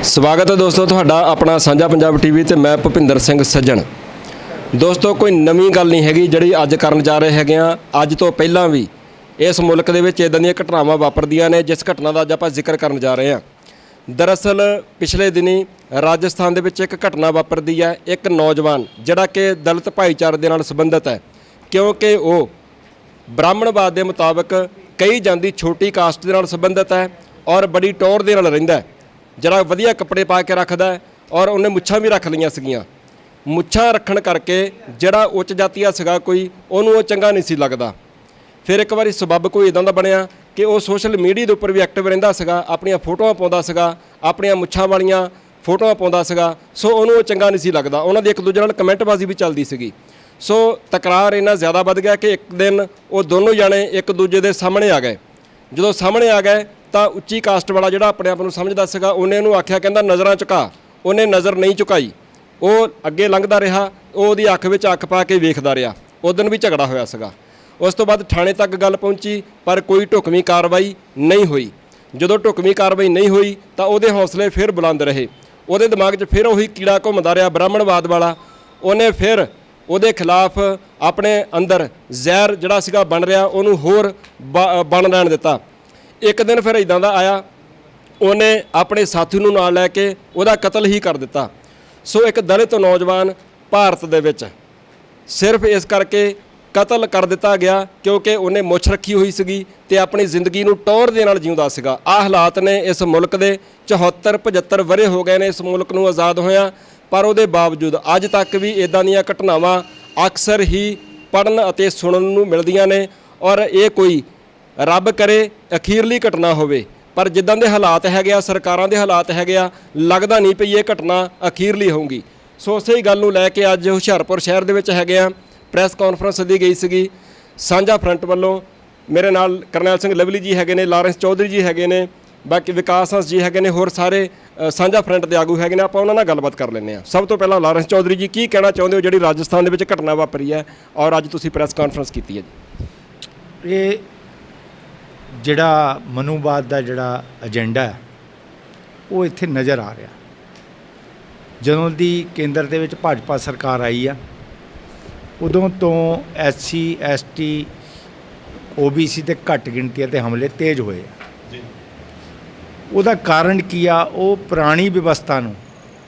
ਸਵਾਗਤ ਹੈ ਦੋਸਤੋ ਤੁਹਾਡਾ ਆਪਣਾ ਸਾਂਝਾ ਪੰਜਾਬ ਟੀਵੀ ਤੇ ਮੈਂ ਭੁਪਿੰਦਰ ਸਿੰਘ ਸੱਜਣ। ਦੋਸਤੋ ਕੋਈ ਨਵੀਂ ਗੱਲ ਨਹੀਂ ਹੈਗੀ ਜਿਹੜੀ ਅੱਜ ਕਰਨ ਜਾ ਰਹੇ ਹੈਗੇ ਆ। ਅੱਜ ਤੋਂ ਪਹਿਲਾਂ ਵੀ ਇਸ ਮੁਲਕ ਦੇ ਵਿੱਚ ਇਦਾਂ ਦੀਆਂ ਘਟਨਾਵਾਂ ਵਾਪਰਦੀਆਂ ਨੇ ਜਿਸ ਘਟਨਾ ਦਾ ਅੱਜ ਆਪਾਂ ਜ਼ਿਕਰ ਕਰਨ ਜਾ ਰਹੇ ਹਾਂ। ਦਰਅਸਲ ਪਿਛਲੇ ਦਿਨੀ ਰਾਜਸਥਾਨ ਦੇ ਵਿੱਚ ਇੱਕ ਘਟਨਾ ਵਾਪਰਦੀ ਹੈ। ਇੱਕ ਨੌਜਵਾਨ ਜਿਹੜਾ ਕਿ ਦਲਿਤ ਭਾਈਚਾਰੇ ਦੇ ਨਾਲ ਸੰਬੰਧਿਤ ਹੈ ਕਿਉਂਕਿ ਉਹ ਬ੍ਰਾਹਮਣਵਾਦ ਦੇ ਮੁਤਾਬਕ ਕਹੀ ਜਾਂਦੀ ਛੋਟੀ ਕਾਸਟ ਦੇ ਨਾਲ ਸੰਬੰਧਿਤ ਹੈ ਔਰ ਬੜੀ ਟੌਰ ਦੇ ਨਾਲ ਰਹਿੰਦਾ ਹੈ। जरा वधिया कपड़े पा के रखता है और उन्हें मुच्छां भी रख लिया सीगियां। मुच्छां रखण करके जड़ा उच्च जातीय सीगा कोई उन्होंने चंगा नहीं सी लगता। फिर एक बार सबब कोई इदां दा बनिया कि वो सोशल मीडिया के उपर भी एक्टिव रहिंदा सीगा, अपनियां फोटोआं पाउंदा सीगा, अपनियां मुच्छां वालियां फोटोआं पाउंदा सीगा। सो उन्होंने चंगा नहीं सी लगता। उन्हां दी एक दूजे नाल कमेंटबाजी भी चलदी सीगी। सो तकरार इन्ना ज़्यादा वध गया कि एक दिन वो दोनों जाने एक दूजे के सामने आ गए। जो सामने आ गए ਤਾਂ ਉੱਚੀ ਕਾਸਟ ਵਾਲਾ ਜਿਹੜਾ ਆਪਣੇ ਆਪ ਨੂੰ ਸਮਝਦਾ ਸੀਗਾ ਉਹਨੇ ਇਹਨੂੰ ਆਖਿਆ, ਕਹਿੰਦਾ ਨਜ਼ਰਾਂ ਝੁਕਾ। ਉਹਨੇ ਨਜ਼ਰ ਨਹੀਂ ਝੁਕਾਈ, ਉਹ ਅੱਗੇ ਲੰਘਦਾ ਰਿਹਾ, ਉਹ ਉਹਦੀ ਅੱਖ ਵਿੱਚ ਅੱਖ ਪਾ ਕੇ ਵੇਖਦਾ ਰਿਹਾ। ਉਸ ਦਿਨ ਵੀ ਝਗੜਾ ਹੋਇਆ ਸੀਗਾ। ਉਸ ਤੋਂ ਬਾਅਦ ਥਾਣੇ ਤੱਕ ਗੱਲ ਪਹੁੰਚੀ ਪਰ ਕੋਈ ਢੁਕਵੀਂ ਕਾਰਵਾਈ ਨਹੀਂ ਹੋਈ। ਜਦੋਂ ਢੁਕਵੀਂ ਕਾਰਵਾਈ ਨਹੀਂ ਹੋਈ ਤਾਂ ਉਹਦੇ ਹੌਸਲੇ ਫਿਰ ਬੁਲੰਦ ਰਹੇ। ਉਹਦੇ ਦਿਮਾਗ 'ਚ ਫਿਰ ਉਹੀ ਕੀੜਾ ਘੁੰਮਦਾ ਰਿਹਾ ਬ੍ਰਾਹਮਣਵਾਦ ਵਾਲਾ। ਉਹਨੇ ਫਿਰ ਉਹਦੇ ਖਿਲਾਫ ਆਪਣੇ ਅੰਦਰ ਜ਼ਹਿਰ ਜਿਹੜਾ ਸੀਗਾ ਬਣ ਰਿਹਾ ਉਹਨੂੰ ਹੋਰ ਬਣ ਲੈਣ ਦਿੱਤਾ। एक दिन फिर इदां दा आया, उन्हें अपने साथी नूं नाल लैके उहदा कतल ही कर दिता। सो एक दलित नौजवान भारत दे विच सिर्फ इस करके कतल कर दिता गया क्योंकि उन्हें मुछ रखी हुई सीगी ते अपनी जिंदगी नूं टौर दे नाल जिउंदा सीगा। आ हालात ने इस मुल्क दे 74-75 वरे हो गए ने इस मुल्क नूं आज़ाद होया, पर उहदे बावजूद अज तक भी इदां दीयां घटनावां अक्सर ही पढ़न अते सुणन नूं मिलदियां ने। और ये कोई रब करे अखीरली घटना होवे, पर जिद्दां दे हालात हैगे आ, सरकारां दे हालात हैगे आ, लगदा नहीं पई ये घटना अखीरली होऊगी। सो उसे ही गल नूं लैके अज हुशियारपुर शहर दे विच हैगे आ प्रैस कॉन्फ्रेंस दी गई सीगी सांझा फ्रंट वल्लों। मेरे नाल करनैल सिंह लवली जी हैगे ने, लारेंस चौधरी जी हैगे ने, बाकी विकास हंस जी हैगे ने, होर सारे सांझा फ्रंट दे आगू हैगे ने। आपां उन्हां नाल गलबात कर लैंदे आ। सब तो पहलां लारेंस चौधरी जी की कहना चाहुंदे हो जिहड़ी राजस्थान दे विच घटना वापरी है और अज तुसीं प्रैस कॉन्फ्रेंस कीती है जी? ये ਜਿਹੜਾ ਮਨੂਵਾਦ ਦਾ ਜਿਹੜਾ ਏਜੰਡਾ ਹੈ ਉਹ ਇੱਥੇ ਨਜ਼ਰ ਆ ਰਿਹਾ। ਜਦੋਂ ਦੀ ਕੇਂਦਰ ਦੇ ਵਿੱਚ ਭਾਜਪਾ ਸਰਕਾਰ ਆਈ ਆ ਉਦੋਂ ਤੋਂ SC ST OBC ਤੇ ਘੱਟ ਗਿਣਤੀਆਂ ਤੇ ਹਮਲੇ ਤੇਜ਼ ਹੋਏ ਆ ਜੀ। ਉਹਦਾ ਕਾਰਨ ਕੀ ਆ? ਉਹ ਪੁਰਾਣੀ ਵਿਵਸਥਾ ਨੂੰ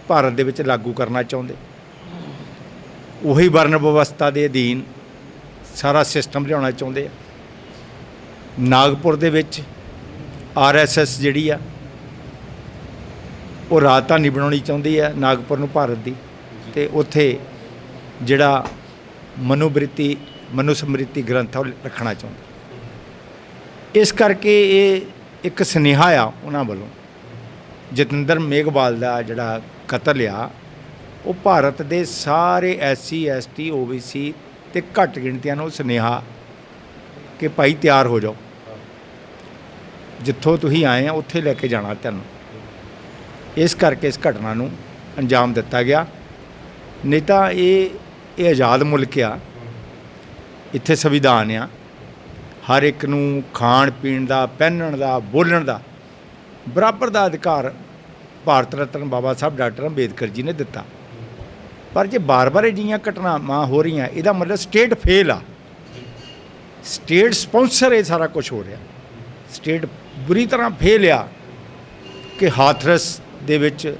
ਭਾਰਤ ਦੇ ਵਿੱਚ ਲਾਗੂ ਕਰਨਾ ਚਾਹੁੰਦੇ, ਉਹੀ ਵਰਨ ਵਿਵਸਥਾ ਦੇ ਅਧੀਨ ਸਾਰਾ ਸਿਸਟਮ ਲਿਆਉਣਾ ਚਾਹੁੰਦੇ ਆ। ਨਾਗਪੁਰ ਦੇ ਵਿੱਚ RSS ਜਿਹੜੀ ਆ ਉਹ ਰਾਜਧਾਨੀ ਬਣਾਉਣੀ ਚਾਹੁੰਦੀ ਆ ਨਾਗਪੁਰ ਨੂੰ ਭਾਰਤ ਦੀ, ਤੇ ਉੱਥੇ ਜਿਹੜਾ ਮਨੁਸਮ੍ਰਿਤੀ ਗ੍ਰੰਥ ਉਹ ਰੱਖਣਾ ਚਾਹੁੰਦਾ। ਇਸ ਕਰਕੇ ਇਹ ਇੱਕ ਸੁਨੇਹਾ ਆ ਉਹਨਾਂ ਵੱਲੋਂ। ਜਤਿੰਦਰ ਮੇਘਵਾਲ ਦਾ ਜਿਹੜਾ ਕਤਲ ਆ ਉਹ ਭਾਰਤ ਦੇ ਸਾਰੇ SC ST OBC ਤੇ ਘੱਟ ਗਿਣਤੀਆਂ ਨੂੰ ਸੁਨੇਹਾ ਕਿ ਭਾਈ ਤਿਆਰ ਹੋ ਜਾਓ, ਜਿੱਥੋਂ ਤੁਸੀਂ ਆਏ ਆ ਉੱਥੇ ਲੈ ਕੇ ਜਾਣਾ ਤੁਹਾਨੂੰ। ਇਸ ਕਰਕੇ ਇਸ ਘਟਨਾ ਨੂੰ ਅੰਜਾਮ ਦਿੱਤਾ ਗਿਆ। ਨਹੀਂ ਤਾਂ ਇਹ ਆਜ਼ਾਦ ਮੁਲਕ ਆ, ਇੱਥੇ ਸੰਵਿਧਾਨ ਆ, ਹਰ ਇੱਕ ਨੂੰ ਖਾਣ ਪੀਣ ਦਾ, ਪਹਿਨਣ ਦਾ, ਬੋਲਣ ਦਾ ਬਰਾਬਰ ਦਾ ਅਧਿਕਾਰ ਭਾਰਤ ਰਤਨ ਬਾਬਾ ਸਾਹਿਬ ਡਾਕਟਰ ਅੰਬੇਦਕਰ ਜੀ ਨੇ ਦਿੱਤਾ। ਪਰ ਜੇ ਬਾਰ-ਬਾਰ ਅਜਿਹੀਆਂ ਘਟਨਾਵਾਂ ਹੋ ਰਹੀਆਂ ਇਹਦਾ ਮਤਲਬ ਸਟੇਟ ਫੇਲ ਆ। ਸਟੇਟ ਸਪੌਂਸਰ ਇਹ ਸਾਰਾ ਕੁਝ ਹੋ ਰਿਹਾ। ਸਟੇਟ ਬੁਰੀ ਤਰ੍ਹਾਂ ਫੇਲ ਆ ਕਿ ਹਾਥਰਸ ਦੇ ਵਿੱਚ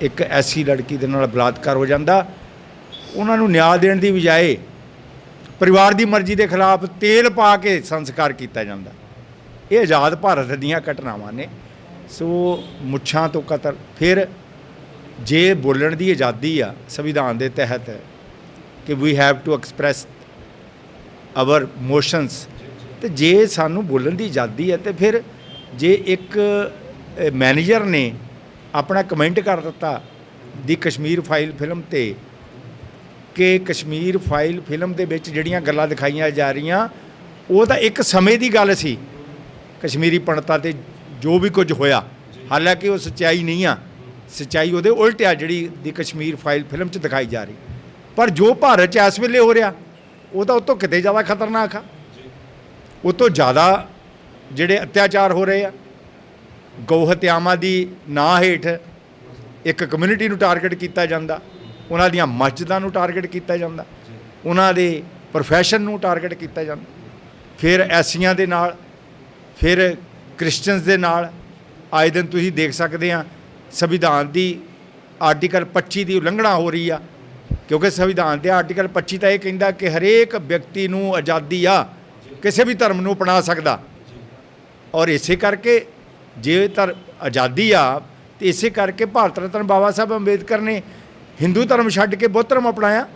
ਇੱਕ ਐਸੀ ਲੜਕੀ ਦੇ ਨਾਲ ਬਲਾਤਕਾਰ ਹੋ ਜਾਂਦਾ, ਉਹਨਾਂ ਨੂੰ ਨਿਆਂ ਦੇਣ ਦੀ ਬਜਾਏ ਪਰਿਵਾਰ ਦੀ ਮਰਜ਼ੀ ਦੇ ਖਿਲਾਫ ਤੇਲ ਪਾ ਕੇ ਸੰਸਕਾਰ ਕੀਤਾ ਜਾਂਦਾ। ਇਹ ਆਜ਼ਾਦ ਭਾਰਤ ਦੀਆਂ ਘਟਨਾਵਾਂ ਨੇ। ਸੋ ਮੁੱਛਾਂ ਤੋਂ ਕਤਲ। ਫਿਰ ਜੇ ਬੋਲਣ ਦੀ ਆਜ਼ਾਦੀ ਆ ਸੰਵਿਧਾਨ ਦੇ ਤਹਿਤ ਕਿ we have to express our motions, ਤੇ ਜੇ ਸਾਨੂੰ ਬੋਲਣ ਦੀ ਆਜ਼ਾਦੀ ਹੈ ਤੇ ਫਿਰ ਜੇ ਇੱਕ ਮੈਨੇਜਰ ਨੇ ਆਪਣਾ ਕਮੈਂਟ ਕਰ ਦਿੱਤਾ ਦੀ ਕਸ਼ਮੀਰ ਫਾਈਲ ਫਿਲਮ ਤੇ ਕਿ ਕਸ਼ਮੀਰ ਫਾਈਲ ਫਿਲਮ ਦੇ ਵਿੱਚ ਜਿਹੜੀਆਂ ਗੱਲਾਂ ਦਿਖਾਈਆਂ ਜਾ ਰਹੀਆਂ ਉਹ ਤਾਂ ਇੱਕ ਸਮੇਂ ਦੀ ਗੱਲ ਸੀ ਕਸ਼ਮੀਰੀ ਪੰਡਤਾਂ ਤੇ ਜੋ ਵੀ ਕੁਝ ਹੋਇਆ, ਹਾਲਾਂਕਿ ਉਹ ਸੱਚਾਈ ਨਹੀਂ ਆ। ਸੱਚਾਈ ਉਹਦੇ ਉਲਟ ਆ ਜਿਹੜੀ ਦੀ ਕਸ਼ਮੀਰ ਫਾਈਲ ਫਿਲਮ 'ਚ ਦਿਖਾਈ ਜਾ ਰਹੀ। ਪਰ ਜੋ ਭਾਰਤ 'ਚ ਇਸ ਵੇਲੇ ਹੋ ਰਿਹਾ ਉਹ ਤਾਂ ਉਹ ਤੋਂ ਕਿਤੇ ਜ਼ਿਆਦਾ ਖਤਰਨਾਕ ਆ। ਉਹ ਤੋਂ ਜ਼ਿਆਦਾ ਜਿਹੜੇ ਅਤਿਆਚਾਰ ਹੋ ਰਹੇ ਆ, ਗਊ ਹੱਤਿਆਵਾਂ ਦੀ ਨਾਂ ਹੇਠ ਇੱਕ ਕਮਿਊਨਿਟੀ ਨੂੰ ਟਾਰਗੇਟ ਕੀਤਾ ਜਾਂਦਾ, ਉਹਨਾਂ ਦੀਆਂ ਮਸਜਿਦਾਂ ਨੂੰ ਟਾਰਗੇਟ ਕੀਤਾ ਜਾਂਦਾ, ਉਹਨਾਂ ਦੇ ਪ੍ਰੋਫੈਸ਼ਨ ਨੂੰ ਟਾਰਗੇਟ ਕੀਤਾ ਜਾਂਦਾ, ਫਿਰ ਐਸੀਆਂ ਦੇ ਨਾਲ, ਫਿਰ ਕ੍ਰਿਸਚਨਸ ਦੇ ਨਾਲ। ਅੱਜ ਦਿਨ ਤੁਸੀਂ ਦੇਖ ਸਕਦੇ ਆ ਸੰਵਿਧਾਨ ਦੀ ਆਰਟੀਕਲ 25 ਦੀ ਉਲੰਘਣਾ ਹੋ ਰਹੀ ਆ, ਕਿਉਂਕਿ ਸੰਵਿਧਾਨ ਦੇ ਆਰਟੀਕਲ 25 ਤਾਂ ਇਹ ਕਹਿੰਦਾ ਕਿ ਹਰੇਕ ਵਿਅਕਤੀ ਨੂੰ ਆਜ਼ਾਦੀ ਆ ਕਿਸੇ ਵੀ ਧਰਮ ਨੂੰ ਅਪਣਾ ਸਕਦਾ, ਔਰ ਇਸੇ ਕਰਕੇ ਜੇ ਆਜ਼ਾਦੀ ਆ ਤੇ ਇਸੇ ਕਰਕੇ ਭਾਰਤ ਰਤਨ ਬਾਬਾ ਸਾਹਿਬ ਅੰਬੇਦਕਰ ਨੇ ਹਿੰਦੂ ਧਰਮ ਛੱਡ ਕੇ ਬੁੱਧ ਧਰਮ ਅਪਣਾਇਆ।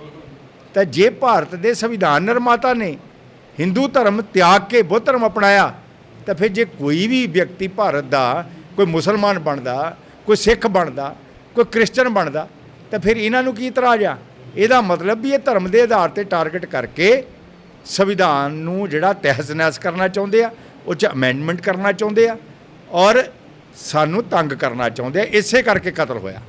ਤਾਂ ਜੇ ਭਾਰਤ ਦੇ ਸੰਵਿਧਾਨ ਨਿਰਮਾਤਾ ਨੇ ਹਿੰਦੂ ਧਰਮ ਤਿਆਗ ਕੇ ਬੁੱਧ ਧਰਮ ਅਪਣਾਇਆ, ਤਾਂ ਫਿਰ ਜੇ ਕੋਈ ਵੀ ਵਿਅਕਤੀ ਭਾਰਤ ਦਾ ਕੋਈ ਮੁਸਲਮਾਨ ਬਣਦਾ, ਕੋਈ ਸਿੱਖ ਬਣਦਾ, ਕੋਈ ਕ੍ਰਿਸਚਨ ਬਣਦਾ, ਤਾਂ ਫਿਰ ਇਹਨਾਂ ਨੂੰ ਕੀ ਇਤਰਾਜ਼ ਆ? ਇਹਦਾ ਮਤਲਬ ਵੀ ਇਹ ਧਰਮ ਦੇ ਆਧਾਰ ਤੇ ਟਾਰਗੇਟ ਕਰਕੇ ਸੰਵਿਧਾਨ ਨੂੰ ਜਿਹੜਾ ਤਹਿਸ ਨਹਿਸ ਕਰਨਾ ਚਾਹੁੰਦੇ ਆ, ਉਹ 'ਚ ਅਮੈਂਡਮੈਂਟ ਕਰਨਾ ਚਾਹੁੰਦੇ ਆ, ਔਰ ਸਾਨੂੰ ਤੰਗ ਕਰਨਾ ਚਾਹੁੰਦੇ ਆ। ਇਸੇ ਕਰਕੇ ਕਤਲ ਹੋਇਆ।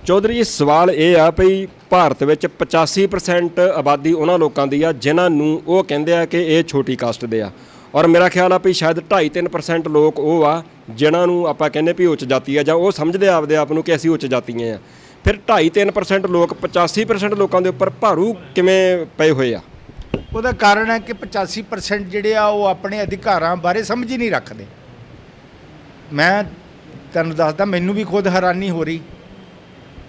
ਚੌਧਰੀ ਜੀ, ਸਵਾਲ ਇਹ ਆ ਭਈ ਭਾਰਤ ਵਿੱਚ 85% ਆਬਾਦੀ ਉਹਨਾਂ ਲੋਕਾਂ ਦੀ ਆ ਜਿਨ੍ਹਾਂ ਨੂੰ ਉਹ ਕਹਿੰਦੇ ਆ ਕਿ ਇਹ ਛੋਟੀ ਕਾਸਟ ਦੇ ਆ, ਔਰ ਮੇਰਾ ਖਿਆਲ ਆ ਵੀ ਸ਼ਾਇਦ 2.5-3% ਲੋਕ ਉਹ ਆ ਜਿਨ੍ਹਾਂ ਨੂੰ ਆਪਾਂ ਕਹਿੰਦੇ ਵੀ ਉੱਚ ਜਾਤੀ ਆ, ਜਾਂ ਉਹ ਸਮਝਦੇ ਆਪਦੇ ਆਪ ਨੂੰ ਕਿ ਅਸੀਂ ਉੱਚ ਜਾਤੀਆਂ ਆ। ਫਿਰ 2.5-3% ਲੋਕ 85% ਲੋਕਾਂ ਦੇ ਉੱਪਰ ਭਾਰੂ ਕਿਵੇਂ ਪਏ ਹੋਏ ਆ? ਉਹਦਾ ਕਾਰਨ ਹੈ ਕਿ 85% ਜਿਹੜੇ ਆ ਉਹ ਆਪਣੇ ਅਧਿਕਾਰਾਂ ਬਾਰੇ ਸਮਝ ਹੀ ਨਹੀਂ ਰੱਖਦੇ। ਮੈਂ ਤੁਹਾਨੂੰ ਦੱਸਦਾ, ਮੈਨੂੰ ਵੀ ਖੁਦ ਹੈਰਾਨੀ ਹੋ ਰਹੀ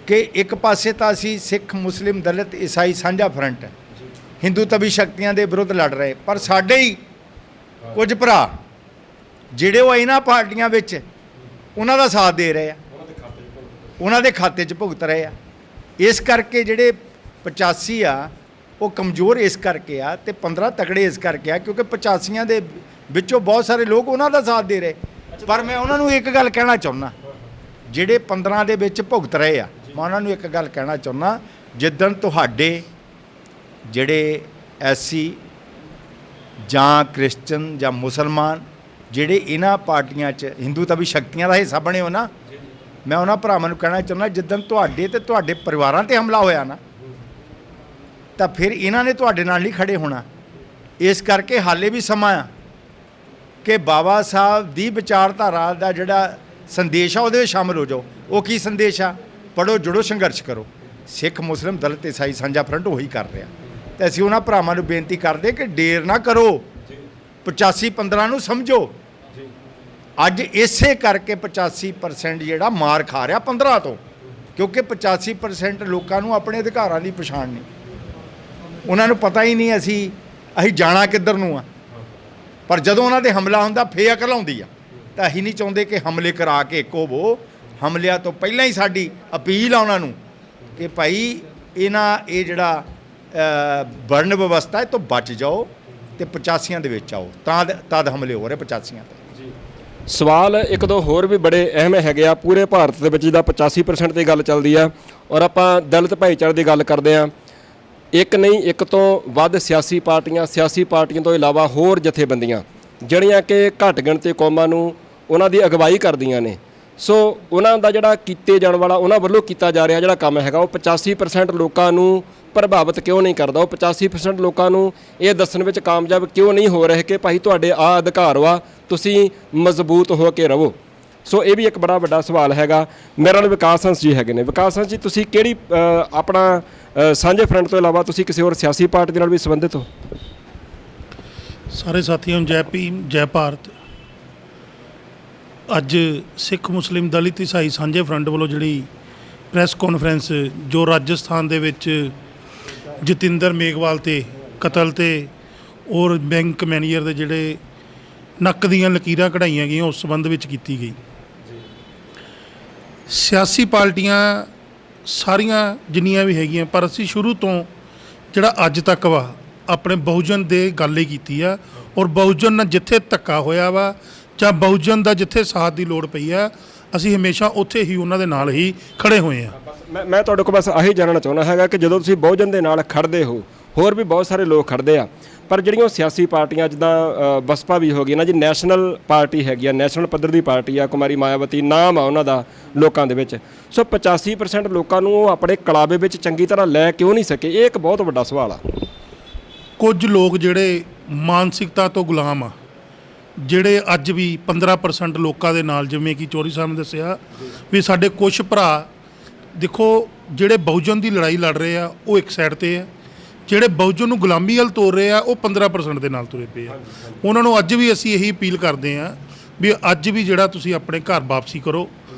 ਕਿ ਇੱਕ ਪਾਸੇ ਤਾਂ ਅਸੀਂ ਸਿੱਖ, ਮੁਸਲਿਮ, ਦਲਿਤ, ਈਸਾਈ ਸਾਂਝਾ ਫਰੰਟ ਹਿੰਦੂ ਤਵੀ ਸ਼ਕਤੀਆਂ ਦੇ ਵਿਰੁੱਧ ਲੜ ਰਹੇ, ਪਰ ਸਾਡੇ ਹੀ ਕੁਝ ਭਰਾ ਜਿਹੜੇ ਉਹ ਇਹਨਾਂ ਪਾਰਟੀਆਂ ਵਿੱਚ ਉਹਨਾਂ ਦਾ ਸਾਥ ਦੇ ਰਹੇ ਆ, ਉਹਨਾਂ ਦੇ ਖਾਤੇ 'ਚ ਭੁਗਤ ਰਹੇ ਆ। ਇਸ ਕਰਕੇ ਜਿਹੜੇ 85 ਆ ਉਹ ਕਮਜ਼ੋਰ ਇਸ ਕਰਕੇ ਆ, ਤੇ 15 ਤਕੜੇ ਇਸ ਕਰਕੇ ਆ ਕਿਉਂਕਿ 85 ਦੇ ਵਿੱਚੋਂ ਬਹੁਤ ਸਾਰੇ ਲੋਕ ਉਹਨਾਂ ਦਾ ਸਾਥ ਦੇ ਰਹੇ। ਪਰ ਮੈਂ ਉਹਨਾਂ ਨੂੰ ਇੱਕ ਗੱਲ ਕਹਿਣਾ ਚਾਹੁੰਦਾ, ਜਿਹੜੇ 15 ਦੇ ਵਿੱਚ ਭੁਗਤ ਰਹੇ ਆ, ਮੈਂ ਉਹਨਾਂ ਨੂੰ ਇੱਕ ਗੱਲ ਕਹਿਣਾ ਚਾਹੁੰਦਾ, ਜਿੱਦਣ ਤੁਹਾਡੇ ਜਿਹੜੇ ਐਸਸੀ ਜਾਂ ਕ੍ਰਿਸਚਨ ਜਾਂ ਮੁਸਲਮਾਨ ਜਿਹੜੇ ਇਹਨਾਂ ਪਾਰਟੀਆਂ 'ਚ ਹਿੰਦੂ ਤਵੀ ਸ਼ਕਤੀਆਂ ਦਾ ਹਿੱਸਾ ਬਣੇ ਹੋ ਨਾ, ਮੈਂ ਉਹਨਾਂ ਭਰਾਵਾਂ ਨੂੰ ਕਹਿਣਾ ਚਾਹੁੰਦਾ, ਜਿੱਦਣ ਤੁਹਾਡੇ ਤੇ ਤੁਹਾਡੇ ਪਰਿਵਾਰਾਂ 'ਤੇ ਹਮਲਾ ਹੋਇਆ ਨਾ, ਤਾਂ ਫਿਰ ਇਹਨਾਂ ਨੇ ਤੁਹਾਡੇ ਨਾਲ ਨਹੀਂ ਖੜੇ ਹੋਣਾ। ਇਸ ਕਰਕੇ ਹਾਲੇ ਵੀ ਸਮਾਂ ਆ ਕਿ ਬਾਬਾ ਸਾਹਿਬ ਦੀ ਵਿਚਾਰਧਾਰਾ ਦਾ ਜਿਹੜਾ ਸੰਦੇਸ਼ ਆ ਉਹਦੇ ਵਿੱਚ ਸ਼ਾਮਲ ਹੋ ਜਾਓ। ਉਹ ਕੀ ਸੰਦੇਸ਼ ਆ? ਪੜ੍ਹੋ, ਜੁੜੋ, ਸੰਘਰਸ਼ ਕਰੋ। ਸਿੱਖ, ਮੁਸਲਿਮ, ਦਲਿਤ, ਈਸਾਈ ਸਾਂਝਾ ਫਰੰਟ ਉਹੀ ਕਰ ਰਿਹਾ, ਤੇ ਅਸੀਂ ਉਹਨਾਂ ਭਰਾਵਾਂ ਨੂੰ ਬੇਨਤੀ ਕਰਦੇ ਕਿ ਦੇਰ ਨਾ ਕਰੋ, 85-15 ਨੂੰ ਸਮਝੋ। ਅੱਜ ਇਸੇ ਕਰਕੇ 85% ਜਿਹੜਾ ਮਾਰ ਖਾ ਰਿਹਾ 15 ਤੋਂ, ਕਿਉਂਕਿ 85% ਲੋਕਾਂ ਨੂੰ ਆਪਣੇ ਅਧਿਕਾਰਾਂ ਦੀ ਪਛਾਣ ਨਹੀਂ, ਉਹਨਾਂ ਨੂੰ ਪਤਾ ਹੀ ਨਹੀਂ ਅਸੀਂ ਜਾਣਾ ਕਿੱਧਰ ਨੂੰ ਆ। ਪਰ ਜਦੋਂ ਉਹਨਾਂ 'ਤੇ ਹਮਲਾ ਹੁੰਦਾ ਫੇਰ ਅਕਲ ਆਉਂਦੀ ਆ। ਤਾਂ ਅਸੀਂ ਨਹੀਂ ਚਾਹੁੰਦੇ ਕਿ ਹਮਲੇ ਕਰਾ ਕੇ ਇੱਕ ਹੋਵੋ। ਹਮਲਿਆਂ ਤੋਂ ਪਹਿਲਾਂ ਹੀ ਸਾਡੀ ਅਪੀਲ ਆ ਉਹਨਾਂ ਨੂੰ ਕਿ ਭਾਈ ਇਹ ਜਿਹੜਾ ਵਰਨ ਵਿਵਸਥਾ ਇਹ ਤੋਂ ਬਚ ਜਾਓ ਤੇ 85 ਦੇ ਵਿੱਚ ਆਓ। ਤਦ ਹਮਲੇ ਹੋ ਰਹੇ 85 ਤੇ। ਸਵਾਲ ਇੱਕ ਦੋ ਹੋਰ ਵੀ ਬੜੇ ਅਹਿਮ ਹੈਗੇ ਆ। ਪੂਰੇ ਭਾਰਤ ਦੇ ਵਿੱਚ ਜਿਹਦਾ 85% ਦੀ ਗੱਲ ਚੱਲਦੀ ਆ, ਔਰ ਆਪਾਂ ਦਲਿਤ ਭਾਈਚਾਰੇ ਦੀ ਗੱਲ ਕਰਦੇ ਆ, ਇੱਕ ਨਹੀਂ ਇੱਕ ਤੋਂ ਵੱਧ ਸਿਆਸੀ ਪਾਰਟੀਆਂ ਤੋਂ ਇਲਾਵਾ ਹੋਰ ਜਥੇਬੰਦੀਆਂ ਜਿਹੜੀਆਂ ਕਿ ਘੱਟ ਗਿਣਤੀ ਕੌਮਾਂ ਨੂੰ ਉਹਨਾਂ ਦੀ ਅਗਵਾਈ ਕਰਦੀਆਂ ਨੇ। ਸੋ ਉਹਨਾਂ ਦਾ ਜਿਹੜਾ ਕੀਤੇ ਜਾਣ ਵਾਲਾ, ਉਹਨਾਂ ਵੱਲੋਂ ਕੀਤਾ ਜਾ ਰਿਹਾ ਜਿਹੜਾ ਕੰਮ ਹੈਗਾ, ਉਹ 85% ਲੋਕਾਂ ਨੂੰ ਪ੍ਰਭਾਵਿਤ ਕਿਉਂ ਨਹੀਂ ਕਰਦਾ? ਉਹ 85% ਲੋਕਾਂ ਨੂੰ ਇਹ ਦੱਸਣ ਵਿੱਚ ਕਾਮਯਾਬ ਕਿਉਂ ਨਹੀਂ ਹੋ ਰਹੇ ਕਿ ਭਾਈ ਤੁਹਾਡੇ ਆਹ ਅਧਿਕਾਰ ਵਾ, ਤੁਸੀਂ ਮਜ਼ਬੂਤ ਹੋ ਕੇ ਰਹੋ? ਸੋ ਇਹ ਵੀ ਇੱਕ ਬੜਾ ਵੱਡਾ ਸਵਾਲ ਹੈਗਾ। ਮੇਰੇ ਨਾਲ ਵਿਕਾਸ ਹੰਸ ਜੀ ਹੈਗੇ ਨੇ। ਵਿਕਾਸ ਹੰਸ ਜੀ, ਤੁਸੀਂ ਕਿਹੜੀ ਆਪਣਾ ਸਾਂਝੇ ਫਰੰਟ ਤੋਂ ਇਲਾਵਾ ਤੁਸੀਂ ਕਿਸੇ ਹੋਰ ਸਿਆਸੀ ਪਾਰਟੀ ਦੇ ਨਾਲ ਵੀ ਸੰਬੰਧਿਤ ਹੋ? ਸਾਰੇ ਸਾਥੀਆਂ ਨੂੰ ਜੈ ਭੀਮ, ਜੈ ਭਾਰਤ। ਅੱਜ ਸਿੱਖ, ਮੁਸਲਿਮ, ਦਲਿਤ, ਈਸਾਈ ਸਾਂਝੇ ਫਰੰਟ ਵੱਲੋਂ ਜਿਹੜੀ ਪ੍ਰੈਸ ਕਾਨਫਰੰਸ ਜੋ ਰਾਜਸਥਾਨ ਦੇ ਵਿੱਚ ਜਤਿੰਦਰ ਮੇਘਵਾਲ ਤੇ ਕਤਲ ਤੇ ਔਰ ਬੈਂਕ ਮੈਨੇਜਰ ਦੇ ਜਿਹੜੇ ਨੱਕ ਦੀਆਂ ਲਕੀਰਾਂ ਕਢਾਈਆਂ ਗਈਆਂ, ਉਸ ਸੰਬੰਧ ਵਿੱਚ ਕੀਤੀ ਗਈ। ਸਿਆਸੀ ਪਾਰਟੀਆਂ ਸਾਰੀਆਂ ਜਿੰਨੀਆਂ ਵੀ ਹੈਗੀਆਂ, ਪਰ ਅਸੀਂ ਸ਼ੁਰੂ ਤੋਂ ਜਿਹੜਾ ਅੱਜ ਤੱਕ ਵਾ ਆਪਣੇ ਬਹੁਜਨ ਦੇ ਗੱਲ ਹੀ ਕੀਤੀ ਆ, ਔਰ ਬਹੁਜਨ ਨਾਲ ਜਿੱਥੇ ਧੱਕਾ ਹੋਇਆ ਵਾ ਜਾਂ ਬਹੁਜਨ ਦਾ ਜਿੱਥੇ ਸਾਥ ਦੀ ਲੋੜ ਪਈ ਆ, ਅਸੀਂ ਹਮੇਸ਼ਾ ਉੱਥੇ ਹੀ ਉਹਨਾਂ ਦੇ ਨਾਲ ਹੀ ਖੜੇ ਹੋਏ ਆ। ਮੈਂ ਤੁਹਾਡੇ ਕੋਲ ਬਸ ਆਹੀ ਜਾਣਨਾ ਚਾਹੁੰਦਾ ਹੈਗਾ ਕਿ ਜਦੋਂ ਤੁਸੀਂ ਬਹੁਜਨ ਦੇ ਨਾਲ ਖੜਦੇ ਹੋ, ਹੋਰ ਵੀ ਬਹੁਤ ਸਾਰੇ ਲੋਕ ਖੜਦੇ ਆ, ਪਰ ਜਿਹੜੀਆਂ ਸਿਆਸੀ ਪਾਰਟੀਆਂ ਜਿੱਦਾਂ ਬਸਪਾ ਵੀ ਹੋ ਗਈ ਨਾ ਜੀ, ਨੈਸ਼ਨਲ ਪਾਰਟੀ ਹੈਗੀ ਆ, ਨੈਸ਼ਨਲ ਪੱਧਰ ਦੀ ਪਾਰਟੀ ਆ, ਕੁਮਾਰੀ ਮਾਇਆਵਤੀ ਨਾਮ ਆ ਉਹਨਾਂ ਦਾ ਲੋਕਾਂ ਦੇ ਵਿੱਚ। ਸੋ 85% ਲੋਕਾਂ ਨੂੰ ਉਹ ਆਪਣੇ ਕਲਾਵੇ ਵਿੱਚ ਚੰਗੀ ਤਰ੍ਹਾਂ ਲੈ ਕਿਉਂ ਨਹੀਂ ਸਕੇ? ਇਹ ਇੱਕ ਬਹੁਤ ਵੱਡਾ ਸਵਾਲ ਆ। ਕੁਝ ਲੋਕ ਜਿਹੜੇ ਮਾਨਸਿਕਤਾ ਤੋਂ ਗੁਲਾਮ ਆ, ਜਿਹੜੇ ਅੱਜ ਵੀ 15% ਲੋਕਾਂ ਦੇ ਨਾਲ, ਜਿਵੇਂ ਕਿ ਚੌਧਰੀ ਸਾਹਿਬ ਨੇ ਦੱਸਿਆ ਵੀ ਸਾਡੇ ਕੁਝ ਭਰਾ ਦੇਖੋ ਜਿਹੜੇ ਬਹੁਜਨ ਦੀ ਲੜਾਈ ਲੜ ਰਹੇ ਆ ਉਹ ਇੱਕ ਸਾਈਡ ਤੇ ਆ, ਜਿਹੜੇ ਬਹੁਜਨ ਨੂੰ ਗੁਲਾਮੀ ਵੱਲ ਤੋਰ ਰਹੇ ਆ ਉਹ 15% ਦੇ ਨਾਲ ਤੁਰੇ ਪਏ ਆ। ਉਹਨਾਂ ਨੂੰ ਅੱਜ ਵੀ ਅਸੀਂ ਇਹੀ ਅਪੀਲ ਕਰਦੇ ਆ ਵੀ ਅੱਜ ਵੀ ਜਿਹੜਾ ਤੁਸੀਂ ਆਪਣੇ ਘਰ ਵਾਪਸੀ ਕਰੋ।